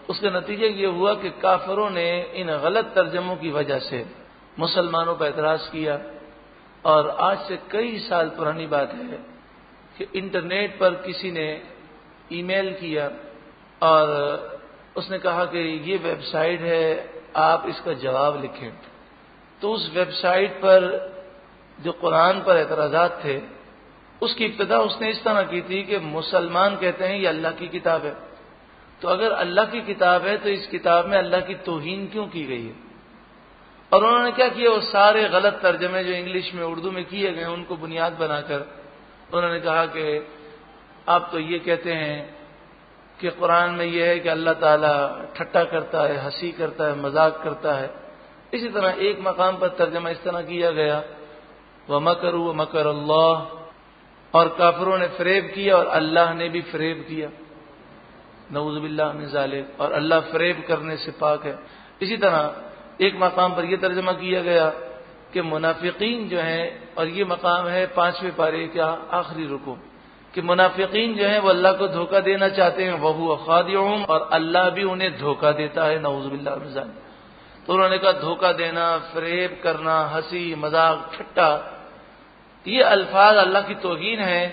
اس کا نتیجہ یہ ہوا کہ کافروں نے ان غلط ترجموں کی وجہ سے مسلمانوں پر اعتراض کیا، اور آج سے کئی سال پرانی بات ہے کہ انٹرنیٹ پر کسی نے ای میل کیا اور اس نے کہا کہ یہ ویب سائٹ ہے، آپ اس کا جواب لکھیں۔ تو اس ویب سائٹ پر جو قرآن پر اعتراضات تھے اس کی ابتدا اس نے اس طرح کی تھی کہ مسلمان کہتے ہیں یہ اللہ کی کتاب ہے، تو اگر اللہ کی کتاب ہے تو اس کتاب میں اللہ کی توہین کیوں کی گئی ہے؟ اور انہوں نے کیا کیا، وہ سارے غلط ترجمے جو انگلش میں اردو میں کیے گئے ان کو بنیاد بنا کر انہوں نے کہا کہ آپ تو یہ کہتے ہیں کہ قرآن میں یہ ہے کہ اللہ تعالیٰ ٹھٹا کرتا ہے، ہنسی کرتا ہے، مذاق کرتا ہے۔ اسی طرح ایک مقام پر ترجمہ اس طرح کیا گیا وَمَكَرُوا وَمَكَرَ اللَّهُ، اور کافروں نے فریب کیا اور اللہ نے بھی فریب کیا، نعوذ باللہ من ذالک، اور اللہ فریب کرنے سے پاک ہے۔ اسی طرح ایک مقام پر یہ ترجمہ کیا گیا کہ منافقین جو ہیں، اور یہ مقام ہے 5ویں پارے کا آخری رکوع، کہ منافقین جو ہیں وہ اللہ کو دھوکہ دینا چاہتے ہیں، وَهُوَ خَادِعُهُمْ، اور اللہ بھی انہیں دھوکہ دیتا ہے، نعوذ باللہ من ذالک۔ تو انہوں نے کہا دھوکہ دینا، فریب کرنا، ہنسی مذاق ٹھٹا، یہ الفاظ اللہ کی توہین ہے،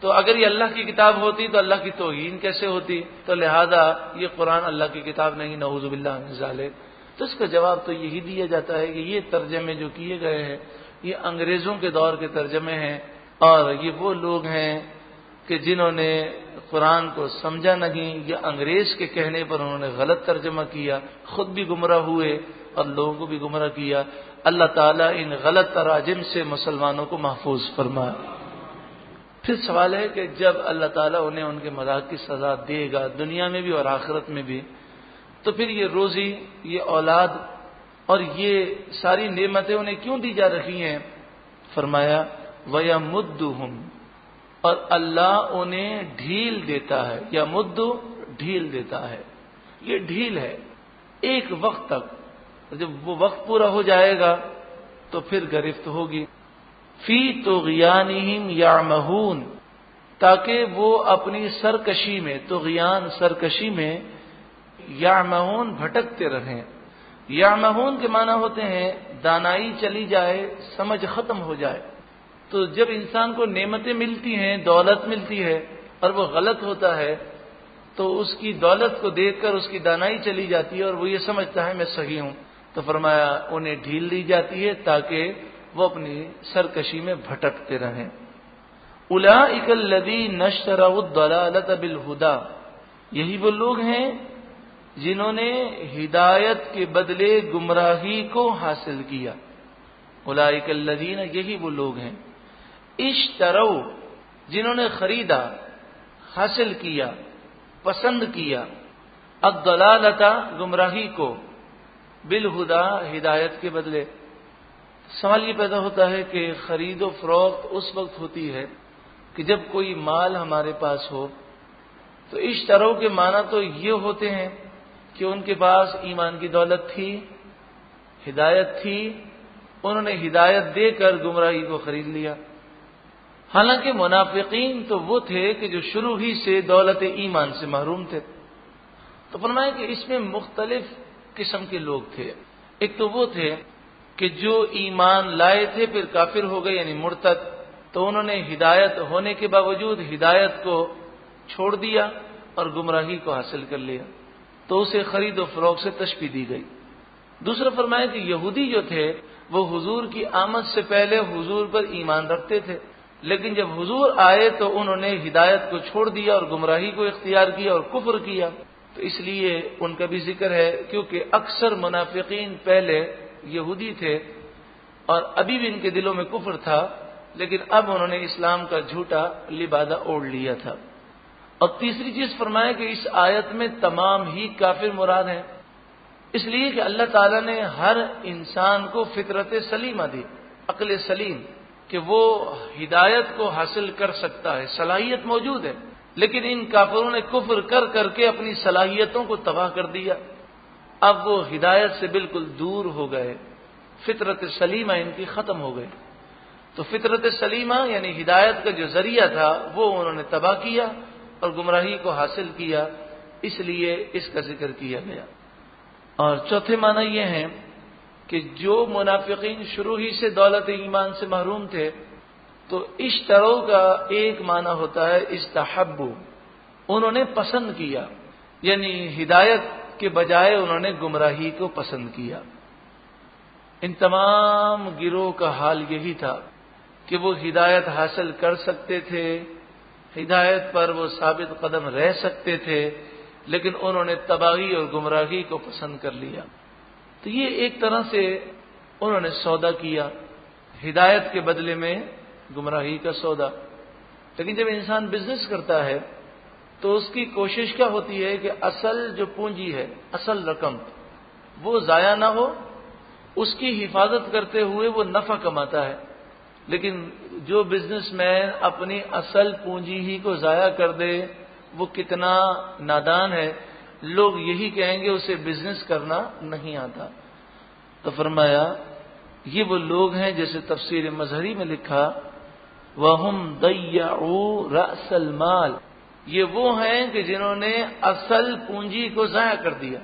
تو اگر یہ اللہ کی کتاب ہوتی تو اللہ کی توہین کیسے ہوتی؟ تو لہذا یہ قرآن اللہ کی کتاب نہیں، نعوذ باللہ من ذالک۔ تو اس کا جواب تو یہی دیا جاتا ہے کہ یہ ترجمے جو کیے گئے ہیں یہ انگریزوں کے دور کے ترجمے ہیں، اور یہ وہ لوگ ہیں کہ جنہوں نے قرآن کو سمجھا نہیں، یا انگریز کے کہنے پر انہوں نے غلط ترجمہ کیا، خود بھی گمراہ ہوئے اور لوگوں کو بھی گمراہ کیا۔ اللہ تعالیٰ ان غلط تراجم سے مسلمانوں کو محفوظ فرمائے۔ پھر سوال ہے کہ جب اللہ تعالیٰ انہیں ان کے مذاق کی سزا دے گا دنیا میں بھی اور آخرت میں بھی، تو پھر یہ روزی، یہ اولاد اور یہ ساری نعمتیں انہیں کیوں دی جا رہی ہیں؟ فرمایا وَيَمُدُّهُمْ، اور اللہ انہیں ڈھیل دیتا ہے، یا مدو ڈھیل دیتا ہے، یہ ڈھیل ہے ایک وقت تک، جب وہ وقت پورا ہو جائے گا تو پھر گرفت ہوگی۔ فی طغیانہم یعمہون، تاکہ وہ اپنی سرکشی میں، طغیان سرکشی میں، یعمہون بھٹکتے رہیں۔ یعمہون کے معنی ہوتے ہیں دانائی چلی جائے، سمجھ ختم ہو جائے۔ تو جب انسان کو نعمتیں ملتی ہیں، دولت ملتی ہے اور وہ غلط ہوتا ہے تو اس کی دولت کو دیکھ کر اس کی دانائی چلی جاتی ہے اور وہ یہ سمجھتا ہے میں صحیح ہوں، تو فرمایا انہیں ڈھیل دی جاتی ہے تاکہ وہ اپنی سرکشی میں بھٹکتے رہیں۔ اولئک الذین اشتروا الضلالۃ بالہدی، یہی وہ لوگ ہیں جنہوں نے ہدایت کے بدلے گمراہی کو حاصل کیا۔ اولئک الذین، یہی وہ لوگ ہیں، اشتروا، جنہوں نے خریدا، حاصل کیا، پسند کیا، الضلالۃ، گمراہی کو، بالہدی، ہدایت کے بدلے۔ سوال یہ پیدا ہوتا ہے کہ خرید و فروخت اس وقت ہوتی ہے کہ جب کوئی مال ہمارے پاس ہو، تو اشتروا کے معنی تو یہ ہوتے ہیں کہ ان کے پاس ایمان کی دولت تھی، ہدایت تھی، انہوں نے ہدایت دے کر گمراہی کو خرید لیا۔ حالانکہ منافقین تو وہ تھے کہ جو شروع ہی سے دولت ایمان سے محروم تھے۔ تو فرمایا کہ اس میں مختلف قسم کے لوگ تھے۔ ایک تو وہ تھے کہ جو ایمان لائے تھے پھر کافر ہو گئے، یعنی مرتد، تو انہوں نے ہدایت ہونے کے باوجود ہدایت کو چھوڑ دیا اور گمراہی کو حاصل کر لیا، تو اسے خرید و فروخت سے تشبیہ دی گئی۔ دوسرا فرمایا کہ یہودی جو تھے وہ حضور کی آمد سے پہلے حضور پر ایمان رکھتے تھے، لیکن جب حضور آئے تو انہوں نے ہدایت کو چھوڑ دیا اور گمراہی کو اختیار کیا اور کفر کیا، تو اس لیے ان کا بھی ذکر ہے، کیونکہ اکثر منافقین پہلے یہودی تھے اور ابھی بھی ان کے دلوں میں کفر تھا، لیکن اب انہوں نے اسلام کا جھوٹا لبادہ اوڑھ لیا تھا۔ اور تیسری چیز فرمایا کہ اس آیت میں تمام ہی کافر مراد ہیں، اس لیے کہ اللہ تعالیٰ نے ہر انسان کو فطرت سلیمہ دی، عقل سلیم، کہ وہ ہدایت کو حاصل کر سکتا ہے، صلاحیت موجود ہے، لیکن ان کافروں نے کفر کر کر کے اپنی صلاحیتوں کو تباہ کر دیا، اب وہ ہدایت سے بالکل دور ہو گئے، فطرت سلیمہ ان کی ختم ہو گئی۔ تو فطرت سلیمہ یعنی ہدایت کا جو ذریعہ تھا وہ انہوں نے تباہ کیا اور گمراہی کو حاصل کیا، اس لیے اس کا ذکر کیا گیا۔ اور چوتھے معنی یہ ہیں کہ جو منافقین شروع ہی سے دولت ایمان سے محروم تھے، تو اشتروا کا ایک معنی ہوتا ہے استحبوا، انہوں نے پسند کیا، یعنی ہدایت کے بجائے انہوں نے گمراہی کو پسند کیا۔ ان تمام گروہ کا حال یہی تھا کہ وہ ہدایت حاصل کر سکتے تھے، ہدایت پر وہ ثابت قدم رہ سکتے تھے، لیکن انہوں نے تباہی اور گمراہی کو پسند کر لیا۔ تو یہ ایک طرح سے انہوں نے سودا کیا، ہدایت کے بدلے میں گمراہی کا سودا۔ لیکن جب انسان بزنس کرتا ہے تو اس کی کوشش کیا ہوتی ہے کہ اصل جو پونجی ہے، اصل رقم، وہ ضائع نہ ہو، اس کی حفاظت کرتے ہوئے وہ نفع کماتا ہے۔ لیکن جو بزنس مین اپنی اصل پونجی ہی کو ضائع کر دے وہ کتنا نادان ہے، لوگ یہی کہیں گے اسے بزنس کرنا نہیں آتا۔ تو فرمایا یہ وہ لوگ ہیں جیسے تفسیر مظہری میں لکھا وَهُمْ ضَيَّعُوا رَأْسَ الْمَالِ، یہ وہ ہیں کہ جنہوں نے اصل پونجی کو ضائع کر دیا،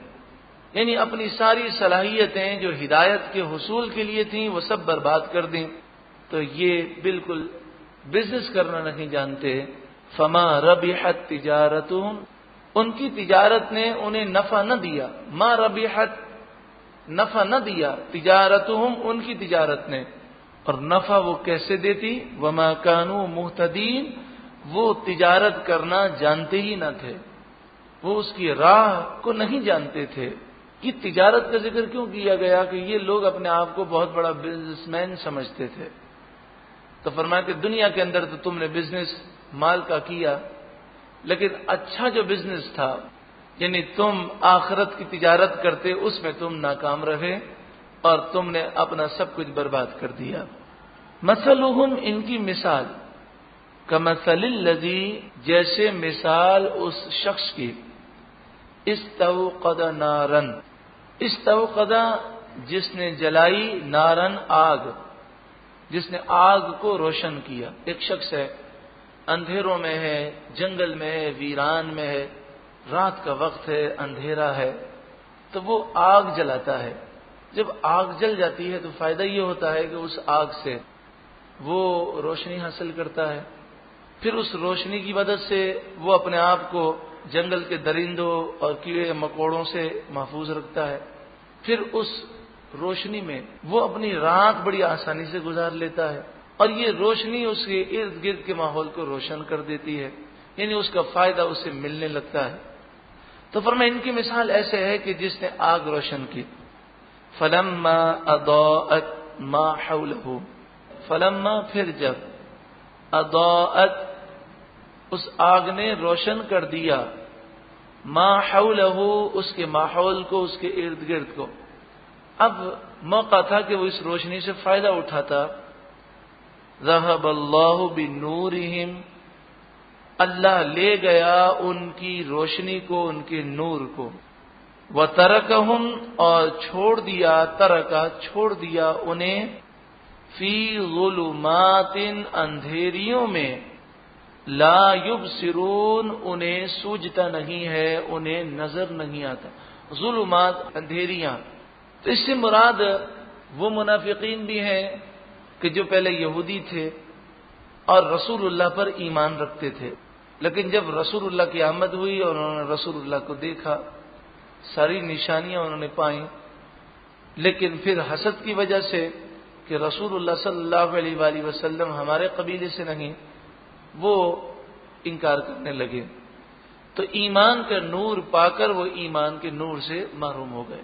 یعنی اپنی ساری صلاحیتیں جو ہدایت کے حصول کے لیے تھیں وہ سب برباد کر دیں، تو یہ بالکل بزنس کرنا نہیں جانتے۔ فما ربحت تجارتهم، ان کی تجارت نے انہیں نفع نہ دیا، ما ربحت، نفع نہ دیا، تجارتهم، ان کی تجارت نے، اور نفع وہ کیسے دیتی، وما كانوا مهتدين، وہ تجارت کرنا جانتے ہی نہ تھے، وہ اس کی راہ کو نہیں جانتے تھے۔ یہ تجارت کا ذکر کیوں کیا گیا کہ یہ لوگ اپنے آپ کو بہت بڑا بزنس مین سمجھتے تھے۔ تو فرمایا کہ دنیا کے اندر تو تم نے بزنس مال کا کیا، لیکن اچھا جو بزنس تھا، یعنی تم آخرت کی تجارت کرتے، اس میں تم ناکام رہے اور تم نے اپنا سب کچھ برباد کر دیا۔ مثلہم، ان کی مثال، کمثل الذی، جیسے مثال اس شخص کی، استوقد نارن، استوقد جس نے جلائی، نارن آگ، جس نے آگ کو روشن کیا۔ ایک شخص ہے، اندھیروں میں ہے، جنگل میں ہے، ویران میں ہے، رات کا وقت ہے، اندھیرا ہے، تو وہ آگ جلاتا ہے۔ جب آگ جل جاتی ہے تو فائدہ یہ ہوتا ہے کہ اس آگ سے وہ روشنی حاصل کرتا ہے، پھر اس روشنی کی مدد سے وہ اپنے آپ کو جنگل کے درندوں اور کیڑے مکوڑوں سے محفوظ رکھتا ہے، پھر اس روشنی میں وہ اپنی رات بڑی آسانی سے گزار لیتا ہے، اور یہ روشنی اس کے ارد گرد کے ماحول کو روشن کر دیتی ہے، یعنی اس کا فائدہ اسے ملنے لگتا ہے۔ تو فرمایا ان کی مثال ایسے ہے کہ جس نے آگ روشن کی، فلما اضاءت ما حوله، فلما پھر جب، اضاءت اس آگ نے روشن کر دیا، ما حوله اس کے ماحول کو، اس کے ارد گرد کو، اب موقع تھا کہ وہ اس روشنی سے فائدہ اٹھاتا۔ ذهب اللہ بنورہم، اللہ لے گیا ان کی روشنی کو، ان کے نور کو، وترکہم اور چھوڑ دیا، ترکا چھوڑ دیا انہیں، فی ظلمات اندھیریوں میں، لا یبصرون انہیں سوجھتا نہیں ہے، انہیں نظر نہیں آتا۔ ظلمات اندھیریاں، تو اس سے مراد وہ منافقین بھی ہیں کہ جو پہلے یہودی تھے اور رسول اللہ پر ایمان رکھتے تھے، لیکن جب رسول اللہ کی آمد ہوئی اور انہوں نے رسول اللہ کو دیکھا، ساری نشانیاں انہوں نے پائیں، لیکن پھر حسد کی وجہ سے کہ رسول اللہ صلی اللہ علیہ وآلہ وسلم ہمارے قبیلے سے نہیں، وہ انکار کرنے لگے، تو ایمان کا نور پا کر وہ ایمان کے نور سے محروم ہو گئے۔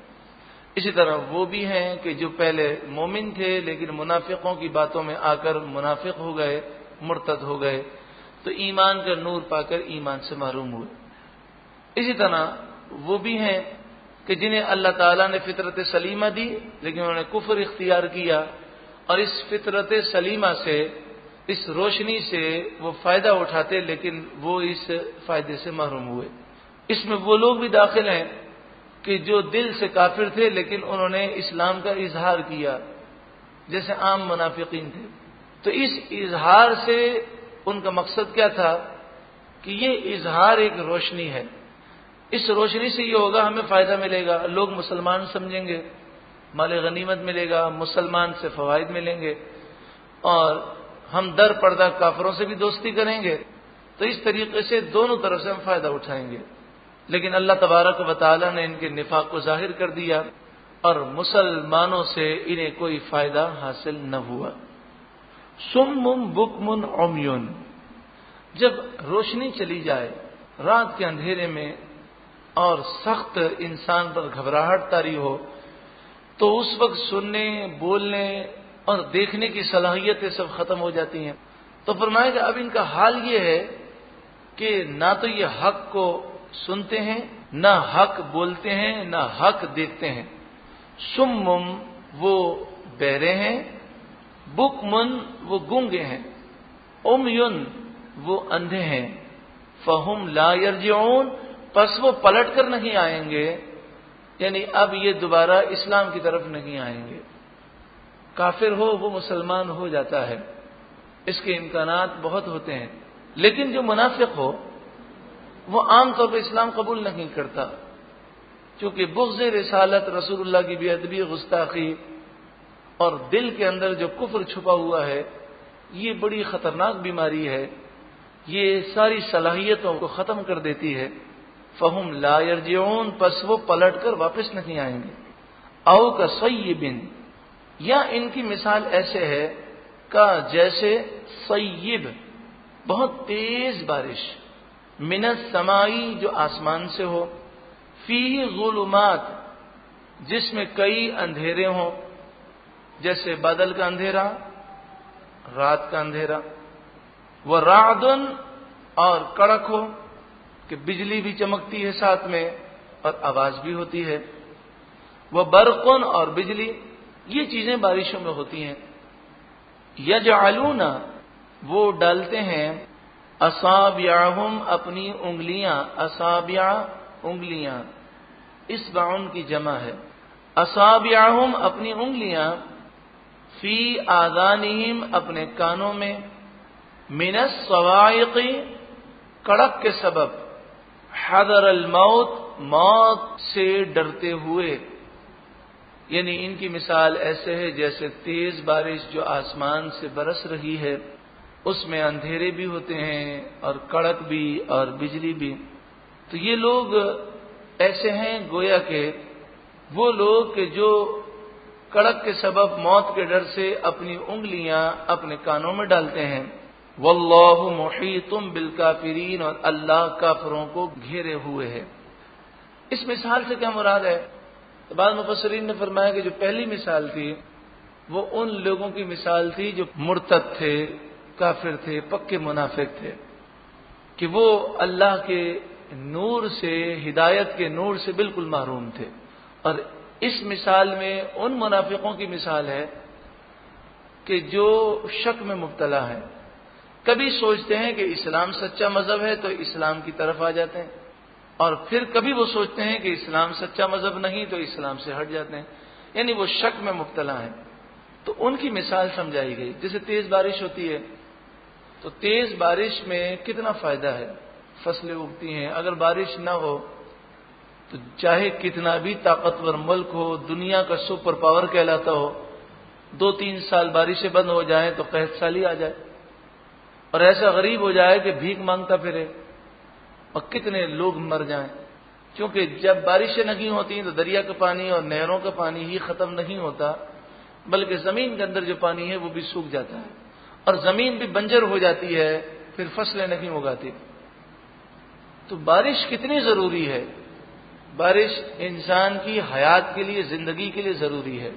اسی طرح وہ بھی ہیں کہ جو پہلے مومن تھے لیکن منافقوں کی باتوں میں آ کر منافق ہو گئے، مرتد ہو گئے، تو ایمان کا نور پا کر ایمان سے محروم ہوئے۔ اسی طرح وہ بھی ہیں کہ جنہیں اللہ تعالیٰ نے فطرت سلیمہ دی لیکن انہوں نے کفر اختیار کیا، اور اس فطرت سلیمہ سے، اس روشنی سے وہ فائدہ اٹھاتے لیکن وہ اس فائدے سے محروم ہوئے۔ اس میں وہ لوگ بھی داخل ہیں کہ جو دل سے کافر تھے لیکن انہوں نے اسلام کا اظہار کیا، جیسے عام منافقین تھے، تو اس اظہار سے ان کا مقصد کیا تھا کہ یہ اظہار ایک روشنی ہے، اس روشنی سے یہ ہوگا ہمیں فائدہ ملے گا، لوگ مسلمان سمجھیں گے، مال غنیمت ملے گا، مسلمان سے فوائد ملیں گے، اور ہم در پردہ کافروں سے بھی دوستی کریں گے، تو اس طریقے سے دونوں طرف سے ہم فائدہ اٹھائیں گے۔ لیکن اللہ تبارک و تعالیٰ نے ان کے نفاق کو ظاہر کر دیا اور مسلمانوں سے انہیں کوئی فائدہ حاصل نہ ہوا۔ صم بکم عمی، جب روشنی چلی جائے رات کے اندھیرے میں اور سخت انسان پر گھبراہٹ طاری ہو، تو اس وقت سننے، بولنے اور دیکھنے کی صلاحیتیں سب ختم ہو جاتی ہیں۔ تو فرمایا کہ اب ان کا حال یہ ہے کہ نہ تو یہ حق کو سنتے ہیں، نہ حق بولتے ہیں، نہ حق دیکھتے ہیں۔ سمم وہ بہرے ہیں، بکمن وہ گونگے ہیں، عمیٌ وہ اندھے ہیں، فہم لا یرجعون پس وہ پلٹ کر نہیں آئیں گے، یعنی اب یہ دوبارہ اسلام کی طرف نہیں آئیں گے۔ کافر ہو وہ مسلمان ہو جاتا ہے، اس کے امکانات بہت ہوتے ہیں، لیکن جو منافق ہو وہ عام طور پر اسلام قبول نہیں کرتا، چونکہ بغض رسالت، رسول اللہ کی بے ادبی، گستاخی اور دل کے اندر جو کفر چھپا ہوا ہے، یہ بڑی خطرناک بیماری ہے، یہ ساری صلاحیتوں کو ختم کر دیتی ہے۔ فہم لا یرجعون پس وہ پلٹ کر واپس نہیں آئیں گے۔ او کصیب، یا ان کی مثال ایسے ہے کا جیسے صیب بہت تیز بارش، من السمائی جو آسمان سے ہو، فی ظلمات جس میں کئی اندھیرے ہوں، جیسے بادل کا اندھیرا، رات کا اندھیرا، ورعد اور کڑک ہو کہ بجلی بھی چمکتی ہے ساتھ میں اور آواز بھی ہوتی ہے، وبرق اور بجلی، یہ چیزیں بارشوں میں ہوتی ہیں۔ یجعلون وہ ڈالتے ہیں، اصابعہم اپنی انگلیاں، اصابع انگلیاں، اصبعن کی جمع ہے، اصابعہم اپنی انگلیاں، فی آذانہم اپنے کانوں میں، من الصواعق کڑک کے سبب، حذر الموت موت سے ڈرتے ہوئے، یعنی ان کی مثال ایسے ہے جیسے تیز بارش جو آسمان سے برس رہی ہے، اس میں اندھیرے بھی ہوتے ہیں اور کڑک بھی اور بجلی بھی۔ تو یہ لوگ ایسے ہیں گویا کہ وہ لوگ کہ جو کڑک کے سبب موت کے ڈر سے اپنی انگلیاں اپنے کانوں میں ڈالتے ہیں۔ واللہ محیط بالکافرین، اور اللہ کافروں کو گھیرے ہوئے ہے۔ اس مثال سے کیا مراد ہے؟ تو بعض مفسرین نے فرمایا کہ جو پہلی مثال تھی وہ ان لوگوں کی مثال تھی جو مرتد تھے، کافر تھے، پکے منافق تھے، کہ وہ اللہ کے نور سے، ہدایت کے نور سے بالکل محروم تھے۔ اور اس مثال میں ان منافقوں کی مثال ہے کہ جو شک میں مبتلا ہیں، کبھی سوچتے ہیں کہ اسلام سچا مذہب ہے تو اسلام کی طرف آ جاتے ہیں، اور پھر کبھی وہ سوچتے ہیں کہ اسلام سچا مذہب نہیں تو اسلام سے ہٹ جاتے ہیں، یعنی وہ شک میں مبتلا ہیں۔ تو ان کی مثال سمجھائی گئی۔ جیسے تیز بارش ہوتی ہے تو تیز بارش میں کتنا فائدہ ہے، فصلیں اگتی ہیں۔ اگر بارش نہ ہو تو چاہے کتنا بھی طاقتور ملک ہو، دنیا کا سپر پاور کہلاتا ہو، 2-3 سال بارشیں بند ہو جائیں تو قحط سالی آ جائے، اور ایسا غریب ہو جائے کہ بھیک مانگتا پھرے، اور کتنے لوگ مر جائیں۔ کیونکہ جب بارشیں نہیں ہوتی تو دریا کا پانی اور نہروں کا پانی ہی ختم نہیں ہوتا، بلکہ زمین کے اندر جو پانی ہے وہ بھی سوکھ جاتا ہے، اور زمین بھی بنجر ہو جاتی ہے، پھر فصلیں نہیں اگاتی۔ تو بارش کتنی ضروری ہے، بارش انسان کی حیات کے لیے، زندگی کے لیے ضروری ہے۔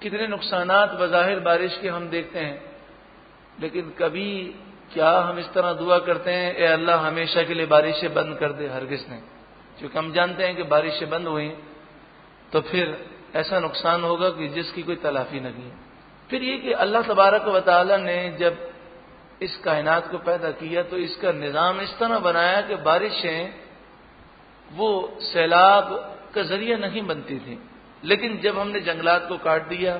کتنے نقصانات بظاہر بارش کے ہم دیکھتے ہیں، لیکن کبھی کیا ہم اس طرح دعا کرتے ہیں اے اللہ ہمیشہ کے لیے بارشیں بند کر دے؟ ہرگز نہیں، کیونکہ ہم جانتے ہیں کہ بارشیں بند ہوئیں تو پھر ایسا نقصان ہوگا کہ جس کی کوئی تلافی نہیں ہے۔ پھر یہ کہ اللہ تبارک و تعالی نے جب اس کائنات کو پیدا کیا تو اس کا نظام اس طرح بنایا کہ بارشیں وہ سیلاب کا ذریعہ نہیں بنتی تھیں، لیکن جب ہم نے جنگلات کو کاٹ دیا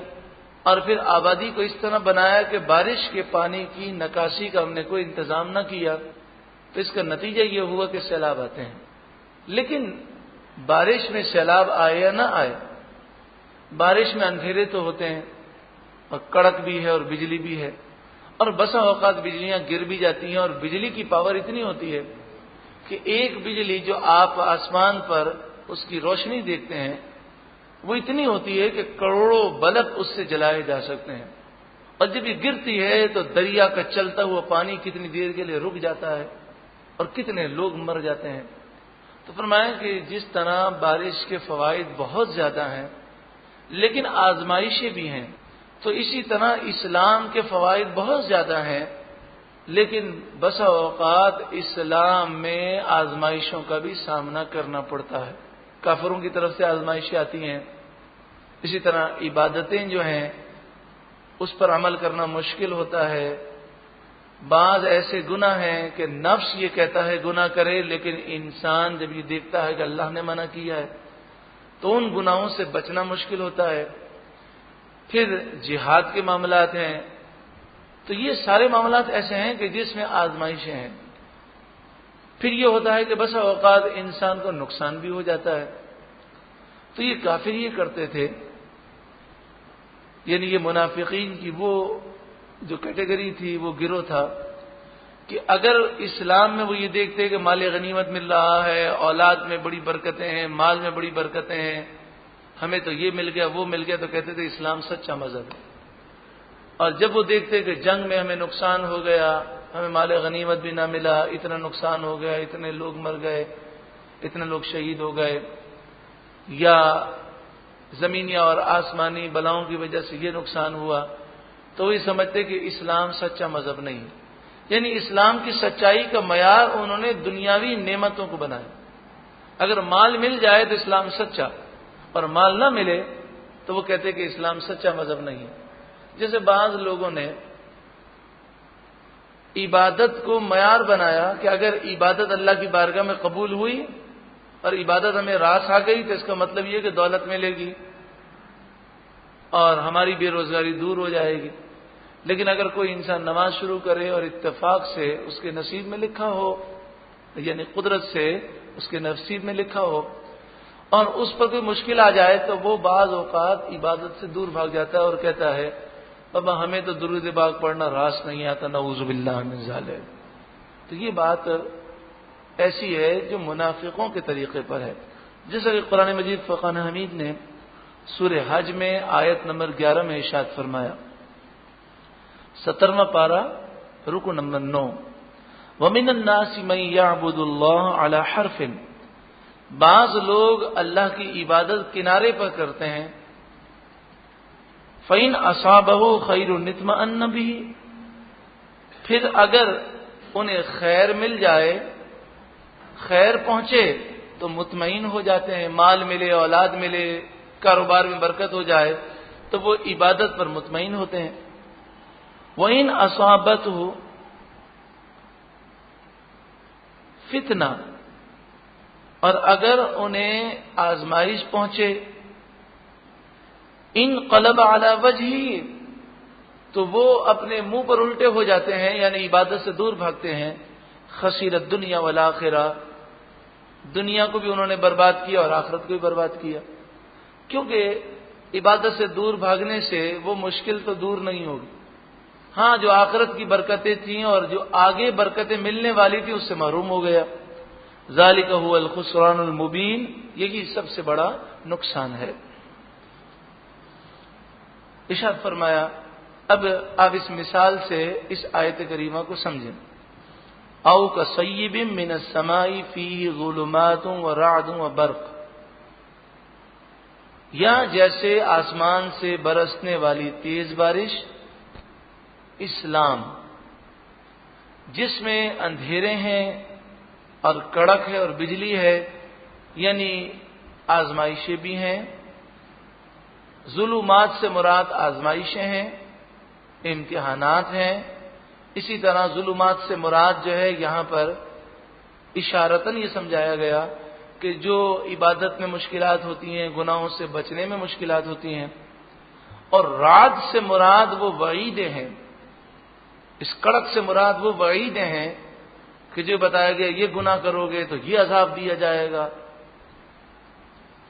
اور پھر آبادی کو اس طرح بنایا کہ بارش کے پانی کی نکاسی کا ہم نے کوئی انتظام نہ کیا، تو اس کا نتیجہ یہ ہوا کہ سیلاب آتے ہیں۔ لیکن بارش میں سیلاب آئے یا نہ آئے، بارش میں اندھیرے تو ہوتے ہیں، اور کڑک بھی ہے اور بجلی بھی ہے، اور بسا اوقات بجلیاں گر بھی جاتی ہیں، اور بجلی کی پاور اتنی ہوتی ہے کہ ایک بجلی جو آپ آسمان پر اس کی روشنی دیکھتے ہیں وہ اتنی ہوتی ہے کہ کروڑوں بلب اس سے جلائے جا سکتے ہیں، اور جب یہ گرتی ہے تو دریا کا چلتا ہوا پانی کتنی دیر کے لیے رک جاتا ہے اور کتنے لوگ مر جاتے ہیں۔ تو فرمایا کہ جس طرح بارش کے فوائد بہت زیادہ ہیں لیکن آزمائشیں بھی ہیں، تو اسی طرح اسلام کے فوائد بہت زیادہ ہیں، لیکن بسا اوقات اسلام میں آزمائشوں کا بھی سامنا کرنا پڑتا ہے۔ کافروں کی طرف سے آزمائشیں آتی ہیں، اسی طرح عبادتیں جو ہیں اس پر عمل کرنا مشکل ہوتا ہے۔ بعض ایسے گناہ ہیں کہ نفس یہ کہتا ہے گناہ کرے، لیکن انسان جب یہ دیکھتا ہے کہ اللہ نے منع کیا ہے تو ان گناہوں سے بچنا مشکل ہوتا ہے۔ پھر جہاد کے معاملات ہیں، تو یہ سارے معاملات ایسے ہیں کہ جس میں آزمائشیں ہیں۔ پھر یہ ہوتا ہے کہ بسا اوقات انسان کو نقصان بھی ہو جاتا ہے۔ تو یہ کافر یہ کرتے تھے، یعنی یہ منافقین کی وہ جو کیٹیگری تھی، وہ گروہ تھا کہ اگر اسلام میں وہ یہ دیکھتے کہ مال غنیمت مل رہا ہے، اولاد میں بڑی برکتیں ہیں، مال میں بڑی برکتیں ہیں، ہمیں تو یہ مل گیا وہ مل گیا، تو کہتے تھے اسلام سچا مذہب ہے۔ اور جب وہ دیکھتے کہ جنگ میں ہمیں نقصان ہو گیا، ہمیں مال غنیمت بھی نہ ملا، اتنا نقصان ہو گیا، اتنے لوگ مر گئے، اتنے لوگ شہید ہو گئے، یا زمینی اور آسمانی بلاؤں کی وجہ سے یہ نقصان ہوا، تو وہ سمجھتے کہ اسلام سچا مذہب نہیں، یعنی اسلام کی سچائی کا معیار انہوں نے دنیاوی نعمتوں کو بنایا۔ اگر مال مل جائے تو اسلام سچا، اور مال نہ ملے تو وہ کہتے کہ اسلام سچا مذہب نہیں ہے۔ جیسے بعض لوگوں نے عبادت کو معیار بنایا کہ اگر عبادت اللہ کی بارگاہ میں قبول ہوئی اور عبادت ہمیں راس آ گئی تو اس کا مطلب یہ کہ دولت ملے گی اور ہماری بے روزگاری دور ہو جائے گی۔ لیکن اگر کوئی انسان نماز شروع کرے اور اتفاق سے اس کے نصیب میں لکھا ہو، یعنی قدرت سے اس کے نصیب میں لکھا ہو، اور اس پر کوئی مشکل آ جائے تو وہ بعض اوقات عبادت سے دور بھاگ جاتا ہے اور کہتا ہے بابا ہمیں تو درود پاک پڑھنا راس نہیں آتا، نعوذ باللہ من ذالک۔ تو یہ بات ایسی ہے جو منافقوں کے طریقے پر ہے، جیسا کہ قرآن مجید فرقان حمید نے سورہ حج میں آیت نمبر 11 میں ارشاد فرمایا، 17واں پارہ رکو نمبر 9، وَمِنَ النَّاسِ مَن يَعْبُدُ اللَّهَ عَلَى حَرْفٍ، بعض لوگ اللہ کی عبادت کنارے پر کرتے ہیں، فَإِنْ أَصَابَهُ خَيْرٌ اطْمَأَنَّ بِهِ، پھر اگر انہیں خیر مل جائے، خیر پہنچے تو مطمئن ہو جاتے ہیں، مال ملے، اولاد ملے، کاروبار میں برکت ہو جائے تو وہ عبادت پر مطمئن ہوتے ہیں۔ وَإِنْ أَصَابَتْهُ فتنہ، اور اگر انہیں آزمائش پہنچے، انقلب علی وجہہ، تو وہ اپنے منہ پر الٹے ہو جاتے ہیں، یعنی عبادت سے دور بھاگتے ہیں، خسر الدنیا والآخرہ، دنیا کو بھی انہوں نے برباد کیا اور آخرت کو بھی برباد کیا، کیونکہ عبادت سے دور بھاگنے سے وہ مشکل تو دور نہیں ہوگی، ہاں جو آخرت کی برکتیں تھیں اور جو آگے برکتیں ملنے والی تھی اس سے محروم ہو گیا۔ ذالک هو الخسران المبین، یہی سب سے بڑا نقصان ہے۔ ارشاد فرمایا، اب آپ اس مثال سے اس آیت کریمہ کو سمجھیں، او کصیب من السماء فیہ ظلمات ورعد وبرق، یا جیسے آسمان سے برسنے والی تیز بارش، اسلام جس میں اندھیرے ہیں اور کڑک ہے اور بجلی ہے، یعنی آزمائشیں بھی ہیں، ظلمات سے مراد آزمائشیں ہیں، امتحانات ہیں، اسی طرح ظلمات سے مراد جو ہے یہاں پر اشارتاً یہ سمجھایا گیا کہ جو عبادت میں مشکلات ہوتی ہیں، گناہوں سے بچنے میں مشکلات ہوتی ہیں، اور رعد سے مراد وہ وعیدیں ہیں، اس کڑک سے مراد وہ وعیدیں ہیں کہ جو بتایا گیا یہ گناہ کرو گے تو یہ عذاب دیا جائے گا،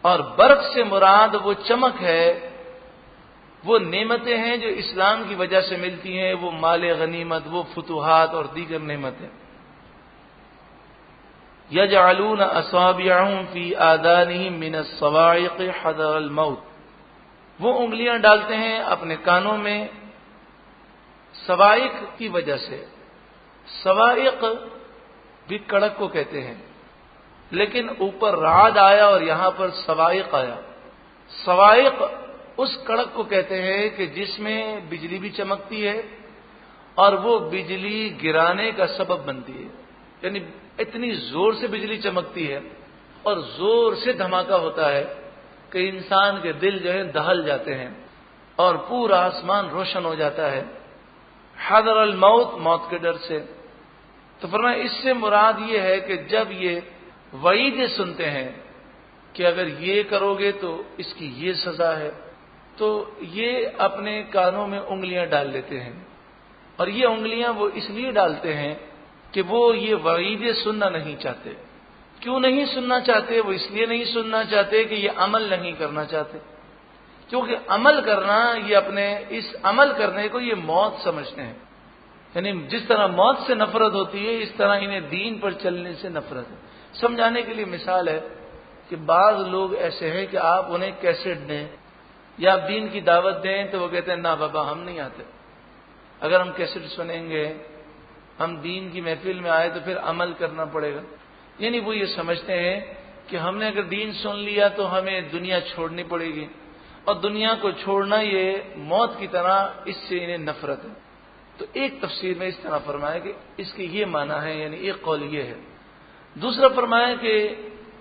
اور برق سے مراد وہ چمک ہے، وہ نعمتیں ہیں جو اسلام کی وجہ سے ملتی ہیں، وہ مال غنیمت، وہ فتوحات اور دیگر نعمتیں۔ یجعلون اصابعهم فی آذانهم من الصواعق حذر الموت، وہ انگلیاں ڈالتے ہیں اپنے کانوں میں صواعق کی وجہ سے۔ صواعق بھی کڑک کو کہتے ہیں، لیکن اوپر رعد آیا اور یہاں پر صواعق آیا۔ صواعق اس کڑک کو کہتے ہیں کہ جس میں بجلی بھی چمکتی ہے اور وہ بجلی گرانے کا سبب بنتی ہے، یعنی اتنی زور سے بجلی چمکتی ہے اور زور سے دھماکہ ہوتا ہے کہ انسان کے دل جو ہے دہل جاتے ہیں اور پورا آسمان روشن ہو جاتا ہے، حذر الموت، موت کے ڈر سے۔ تو فرمایا اس سے مراد یہ ہے کہ جب یہ وعیدیں سنتے ہیں کہ اگر یہ کرو گے تو اس کی یہ سزا ہے، تو یہ اپنے کانوں میں انگلیاں ڈال لیتے ہیں، اور یہ انگلیاں وہ اس لیے ڈالتے ہیں کہ وہ یہ وعیدیں سننا نہیں چاہتے۔ کیوں نہیں سننا چاہتے؟ وہ اس لیے نہیں سننا چاہتے کہ یہ عمل نہیں کرنا چاہتے، کیونکہ عمل کرنا، یہ اپنے اس عمل کرنے کو یہ موت سمجھتے ہیں، یعنی جس طرح موت سے نفرت ہوتی ہے اس طرح انہیں دین پر چلنے سے نفرت ہے۔ سمجھانے کے لیے مثال ہے کہ بعض لوگ ایسے ہیں کہ آپ انہیں کیسٹ دیں یا آپ دین کی دعوت دیں تو وہ کہتے ہیں نہ بابا ہم نہیں آتے، اگر ہم کیسٹ سنیں گے، ہم دین کی محفل میں آئے تو پھر عمل کرنا پڑے گا، یعنی وہ یہ سمجھتے ہیں کہ ہم نے اگر دین سن لیا تو ہمیں دنیا چھوڑنی پڑے گی، اور دنیا کو چھوڑنا یہ موت کی طرح، اس سے انہیں نفرت ہے۔ تو ایک تفسیر میں اس طرح فرمایا کہ اس کے یہ معنی ہے، یعنی ایک قول یہ ہے۔ دوسرا فرمایا کہ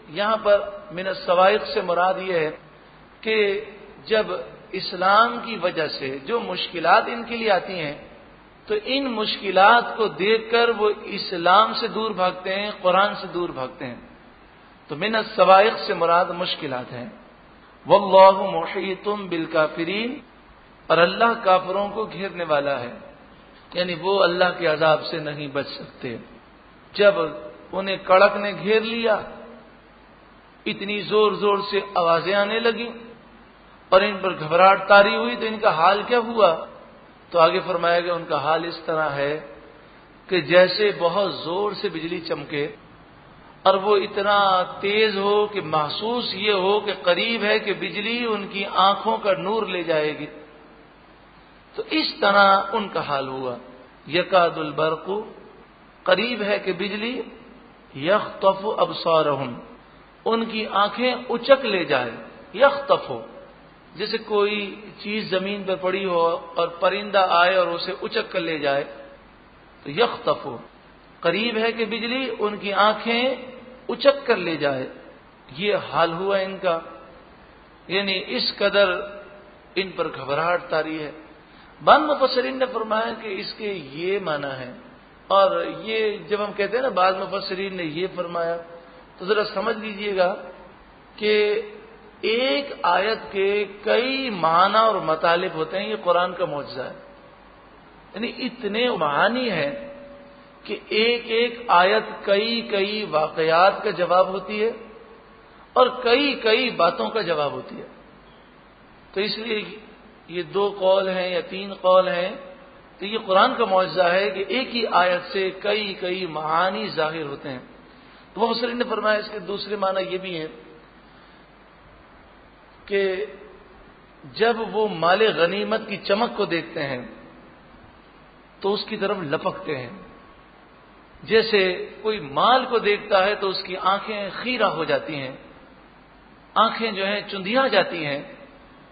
یہاں پر من الصواعق سے مراد یہ ہے کہ جب اسلام کی وجہ سے جو مشکلات ان کے لیے آتی ہیں تو ان مشکلات کو دیکھ کر وہ اسلام سے دور بھاگتے ہیں، قرآن سے دور بھاگتے ہیں، تو من الصواعق سے مراد مشکلات ہیں۔ واللہ محیط بالکافرین، اور اللہ کافروں کو گھیرنے والا ہے، یعنی وہ اللہ کے عذاب سے نہیں بچ سکتے۔ جب انہیں کڑک نے گھیر لیا، اتنی زور زور سے آوازیں آنے لگیں اور ان پر گھبراہٹ طاری ہوئی تو ان کا حال کیا ہوا؟ تو آگے فرمایا گیا ان کا حال اس طرح ہے کہ جیسے بہت زور سے بجلی چمکے اور وہ اتنا تیز ہو کہ محسوس یہ ہو کہ قریب ہے کہ بجلی ان کی آنکھوں کا نور لے جائے گی. تو اس طرح ان کا حال ہوا. یکاد البرق، قریب ہے کہ بجلی، یخطف ابصارہم، ان کی آنکھیں اچک لے جائے. یخطف، جیسے کوئی چیز زمین پر پڑی ہو اور پرندہ آئے اور اسے اچک کر لے جائے، تو یخطف، قریب ہے کہ بجلی ان کی آنکھیں اچک کر لے جائے. یہ حال ہوا ان کا، یعنی اس قدر ان پر گھبراہٹ طاری ہے. بعض مفسرین نے فرمایا کہ اس کے یہ معنی ہے، اور یہ جب ہم کہتے ہیں نا بعض مفسرین نے یہ فرمایا، تو ذرا سمجھ لیجئے گا کہ ایک آیت کے کئی معنی اور مطالب ہوتے ہیں. یہ قرآن کا معجزہ ہے، یعنی اتنے معانی ہیں کہ ایک ایک آیت کئی واقعات کا جواب ہوتی ہے اور کئی باتوں کا جواب ہوتی ہے. تو اس لیے یہ 2 قول ہیں یا 3 قول ہیں، تو یہ قرآن کا معجزہ ہے کہ ایک ہی آیت سے کئی معانی ظاہر ہوتے ہیں. تو وہ مفسرین نے فرمایا اس کے دوسرے معنی یہ بھی ہیں کہ جب وہ مال غنیمت کی چمک کو دیکھتے ہیں تو اس کی طرف لپکتے ہیں. جیسے کوئی مال کو دیکھتا ہے تو اس کی آنکھیں خیرہ ہو جاتی ہیں، آنکھیں جو ہیں چندھیا جاتی ہیں.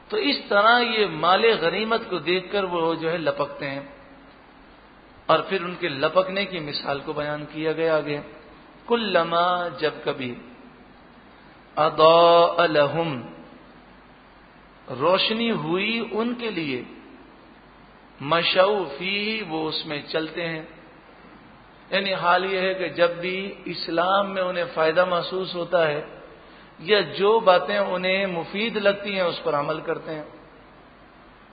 تو اس طرح یہ مال غنیمت کو دیکھ کر وہ جو ہے لپکتے ہیں. اور پھر ان کے لپکنے کی مثال کو بیان کیا گیا آگے. کلما، جب کبھی، اضاء لہم، روشنی ہوئی ان کے لیے، مشوا فیہ، وہ اس میں چلتے ہیں. یعنی حال یہ ہے کہ جب بھی اسلام میں انہیں فائدہ محسوس ہوتا ہے یا جو باتیں انہیں مفید لگتی ہیں اس پر عمل کرتے ہیں.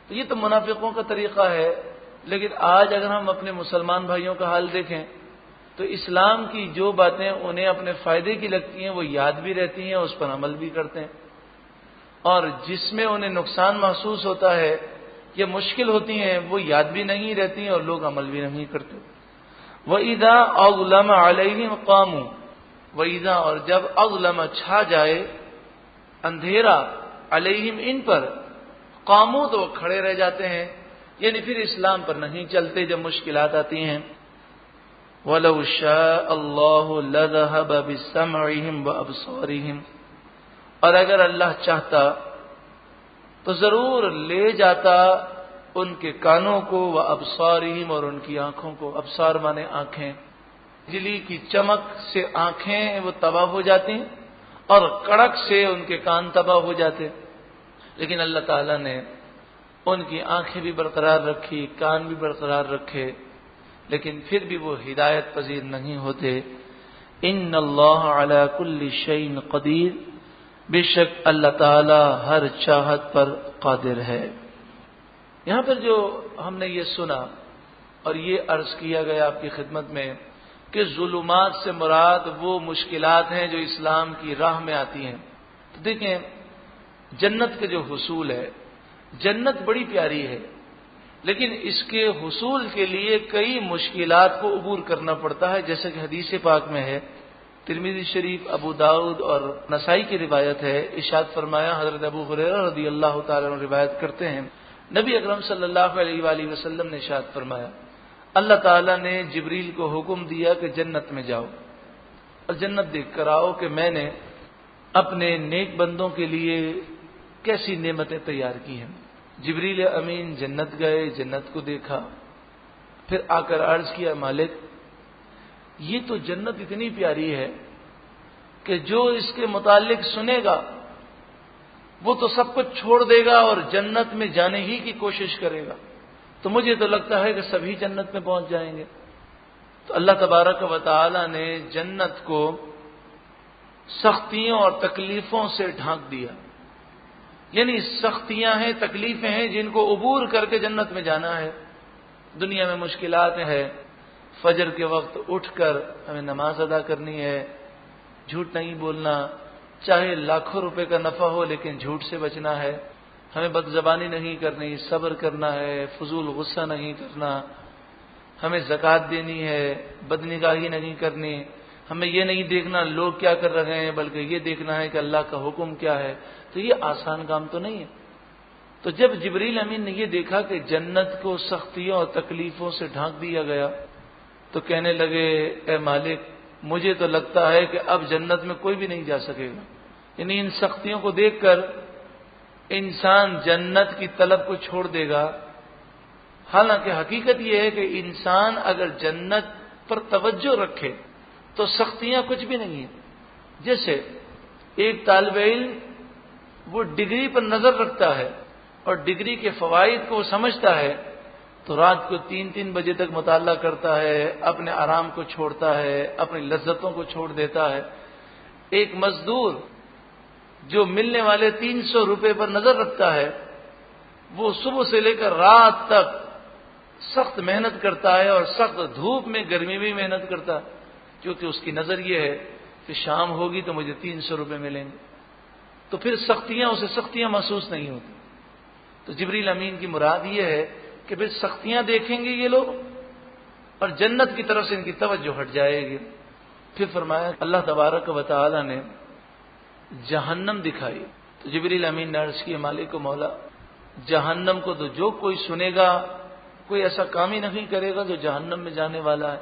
تو یہ تو منافقوں کا طریقہ ہے. لیکن آج اگر ہم اپنے مسلمان بھائیوں کا حال دیکھیں تو اسلام کی جو باتیں انہیں اپنے فائدے کی لگتی ہیں وہ یاد بھی رہتی ہیں، اس پر عمل بھی کرتے ہیں. اور جس میں انہیں نقصان محسوس ہوتا ہے یا مشکل ہوتی ہیں وہ یاد بھی نہیں رہتی ہیں اور لوگ عمل بھی نہیں کرتے. وَإِذَا أَظْلَمَ عَلَيْهِمْ قَامُوا، وَإِذَا، اور جب اظلم، چھا جائے، اندھیرا، علیہم، ان پر، قاموا، تو وہ کھڑے رہ جاتے ہیں، یعنی پھر اسلام پر نہیں چلتے جب مشکلات آتی ہیں. وَلَوْ شَاءَ اللَّهُ لَذَهَبَ بِسَمْعِهِمْ وَأَبْصَارِهِمْ، اور اگر اللہ چاہتا تو ضرور لے جاتا ان کے کانوں کو، وَأَبْصَارِهِمْ، اور ان کی آنکھوں کو. ابصار مانے آنکھیں. بجلی کی چمک سے آنکھیں وہ تباہ ہو جاتی ہیں اور کڑک سے ان کے کان تباہ ہو جاتے. لیکن اللہ تعالیٰ نے ان کی آنکھیں بھی برقرار رکھی، کان بھی برقرار رکھے، لیکن پھر بھی وہ ہدایت پذیر نہیں ہوتے. ان اللہ علی کل شیء قدیر، بے شک اللہ تعالی ہر چاہت پر قادر ہے. یہاں پر جو ہم نے یہ سنا اور یہ عرض کیا گیا آپ کی خدمت میں کہ ظلمات سے مراد وہ مشکلات ہیں جو اسلام کی راہ میں آتی ہیں. تو دیکھیں جنت کا جو حصول ہے، جنت بڑی پیاری ہے، لیکن اس کے حصول کے لیے کئی مشکلات کو عبور کرنا پڑتا ہے، جیسا کہ حدیث پاک میں ہے. ترمذی شریف، ابو داؤد اور نسائی کی روایت ہے. ارشاد فرمایا، حضرت ابو ہریرہ رضی اللہ تعالی عنہ روایت کرتے ہیں، نبی اکرم صلی اللہ علیہ وآلہ وسلم نے ارشاد فرمایا، اللہ تعالیٰ نے جبریل کو حکم دیا کہ جنت میں جاؤ اور جنت دیکھ کر آؤ کہ میں نے اپنے نیک بندوں کے لیے کیسی نعمتیں تیار کی ہیں. جبریل امین جنت گئے، جنت کو دیکھا، پھر آ کر عرض کیا، مالک یہ تو جنت اتنی پیاری ہے کہ جو اس کے متعلق سنے گا وہ تو سب کچھ چھوڑ دے گا اور جنت میں جانے ہی کی کوشش کرے گا. تو مجھے تو لگتا ہے کہ سبھی جنت میں پہنچ جائیں گے. تو اللہ تبارک و تعالی نے جنت کو سختیوں اور تکلیفوں سے ڈھانک دیا. یعنی سختیاں ہیں، تکلیفیں ہیں جن کو عبور کر کے جنت میں جانا ہے. دنیا میں مشکلات ہیں، فجر کے وقت اٹھ کر ہمیں نماز ادا کرنی ہے، جھوٹ نہیں بولنا، چاہے لاکھوں روپے کا نفع ہو لیکن جھوٹ سے بچنا ہے. ہمیں بد زبانی نہیں کرنی، صبر کرنا ہے، فضول غصہ نہیں کرنا، ہمیں زکوٰۃ دینی ہے، بدنگاہی نہیں کرنی، ہمیں یہ نہیں دیکھنا لوگ کیا کر رہے ہیں، بلکہ یہ دیکھنا ہے کہ اللہ کا حکم کیا ہے. تو یہ آسان کام تو نہیں ہے. تو جب جبریل امین نے یہ دیکھا کہ جنت کو سختیوں اور تکلیفوں سے ڈھانک دیا گیا تو کہنے لگے اے مالک مجھے تو لگتا ہے کہ اب جنت میں کوئی بھی نہیں جا سکے گا. یعنی ان سختیوں کو دیکھ کر انسان جنت کی طلب کو چھوڑ دے گا. حالانکہ حقیقت یہ ہے کہ انسان اگر جنت پر توجہ رکھے تو سختیاں کچھ بھی نہیں ہیں. جیسے ایک طالب علم وہ ڈگری پر نظر رکھتا ہے اور ڈگری کے فوائد کو سمجھتا ہے تو رات کو 3 بجے تک مطالعہ کرتا ہے، اپنے آرام کو چھوڑتا ہے، اپنی لذتوں کو چھوڑ دیتا ہے. ایک مزدور جو ملنے والے 300 روپے پر نظر رکھتا ہے وہ صبح سے لے کر رات تک سخت محنت کرتا ہے اور سخت دھوپ میں گرمی میں محنت کرتا ہے، کیونکہ اس کی نظر یہ ہے کہ شام ہوگی تو مجھے 300 روپے ملیں گے. تو پھر اسے سختیاں محسوس نہیں ہوتی. تو جبریل امین کی مراد یہ ہے کہ پھر سختیاں دیکھیں گے یہ لوگ اور جنت کی طرف سے ان کی توجہ ہٹ جائے گی. پھر فرمایا اللہ تبارک و تعالی نے جہنم دکھائی. تو جبریل امین نے عرض کی مالک و مولا جہنم کو تو جو کوئی سنے گا کوئی ایسا کام ہی نہیں کرے گا جو جہنم میں جانے والا ہے،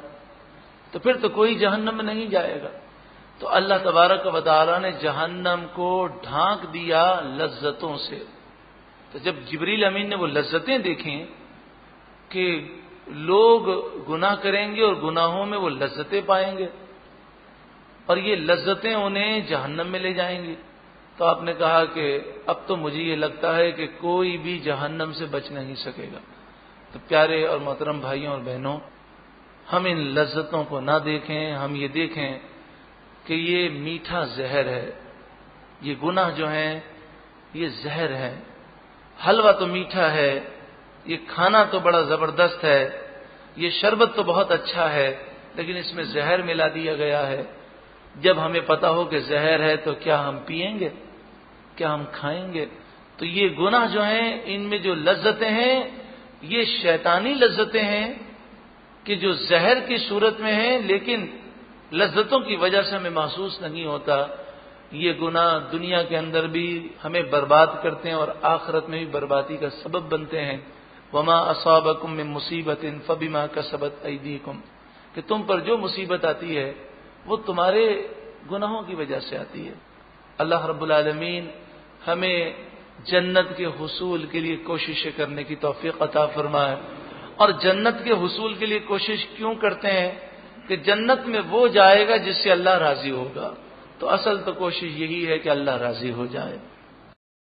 تو پھر تو کوئی جہنم میں نہیں جائے گا. تو اللہ تبارک و تعالی نے جہنم کو ڈھانک دیا لذتوں سے. تو جب جبریل امین نے وہ لذتیں دیکھیں کہ لوگ گناہ کریں گے اور گناہوں میں وہ لذتیں پائیں گے اور یہ لذتیں انہیں جہنم میں لے جائیں گی، تو آپ نے کہا کہ اب تو مجھے یہ لگتا ہے کہ کوئی بھی جہنم سے بچ نہیں سکے گا. تو پیارے اور محترم بھائیوں اور بہنوں، ہم ان لذتوں کو نہ دیکھیں، ہم یہ دیکھیں کہ یہ میٹھا زہر ہے. یہ گناہ جو ہیں یہ زہر ہے. حلوہ تو میٹھا ہے، یہ کھانا تو بڑا زبردست ہے، یہ شربت تو بہت اچھا ہے، لیکن اس میں زہر ملا دیا گیا ہے. جب ہمیں پتا ہو کہ زہر ہے تو کیا ہم پیئیں گے، کیا ہم کھائیں گے؟ تو یہ گناہ جو ہیں ان میں جو لذتیں ہیں یہ شیطانی لذتیں ہیں کہ جو زہر کی صورت میں ہیں لیکن لذتوں کی وجہ سے ہمیں محسوس نہیں ہوتا. یہ گناہ دنیا کے اندر بھی ہمیں برباد کرتے ہیں اور آخرت میں بھی بربادی کا سبب بنتے ہیں. وما اصابکم من مصیبت فبما کسبت ایدیکم، کہ تم پر جو مصیبت آتی ہے وہ تمہارے گناہوں کی وجہ سے آتی ہے. اللہ رب العالمین ہمیں جنت کے حصول کے لیے کوششیں کرنے کی توفیق عطا فرمائے. اور جنت کے حصول کے لیے کوشش کیوں کرتے ہیں کہ جنت میں وہ جائے گا جس سے اللہ راضی ہوگا. تو اصل تو کوشش یہی ہے کہ اللہ راضی ہو جائے.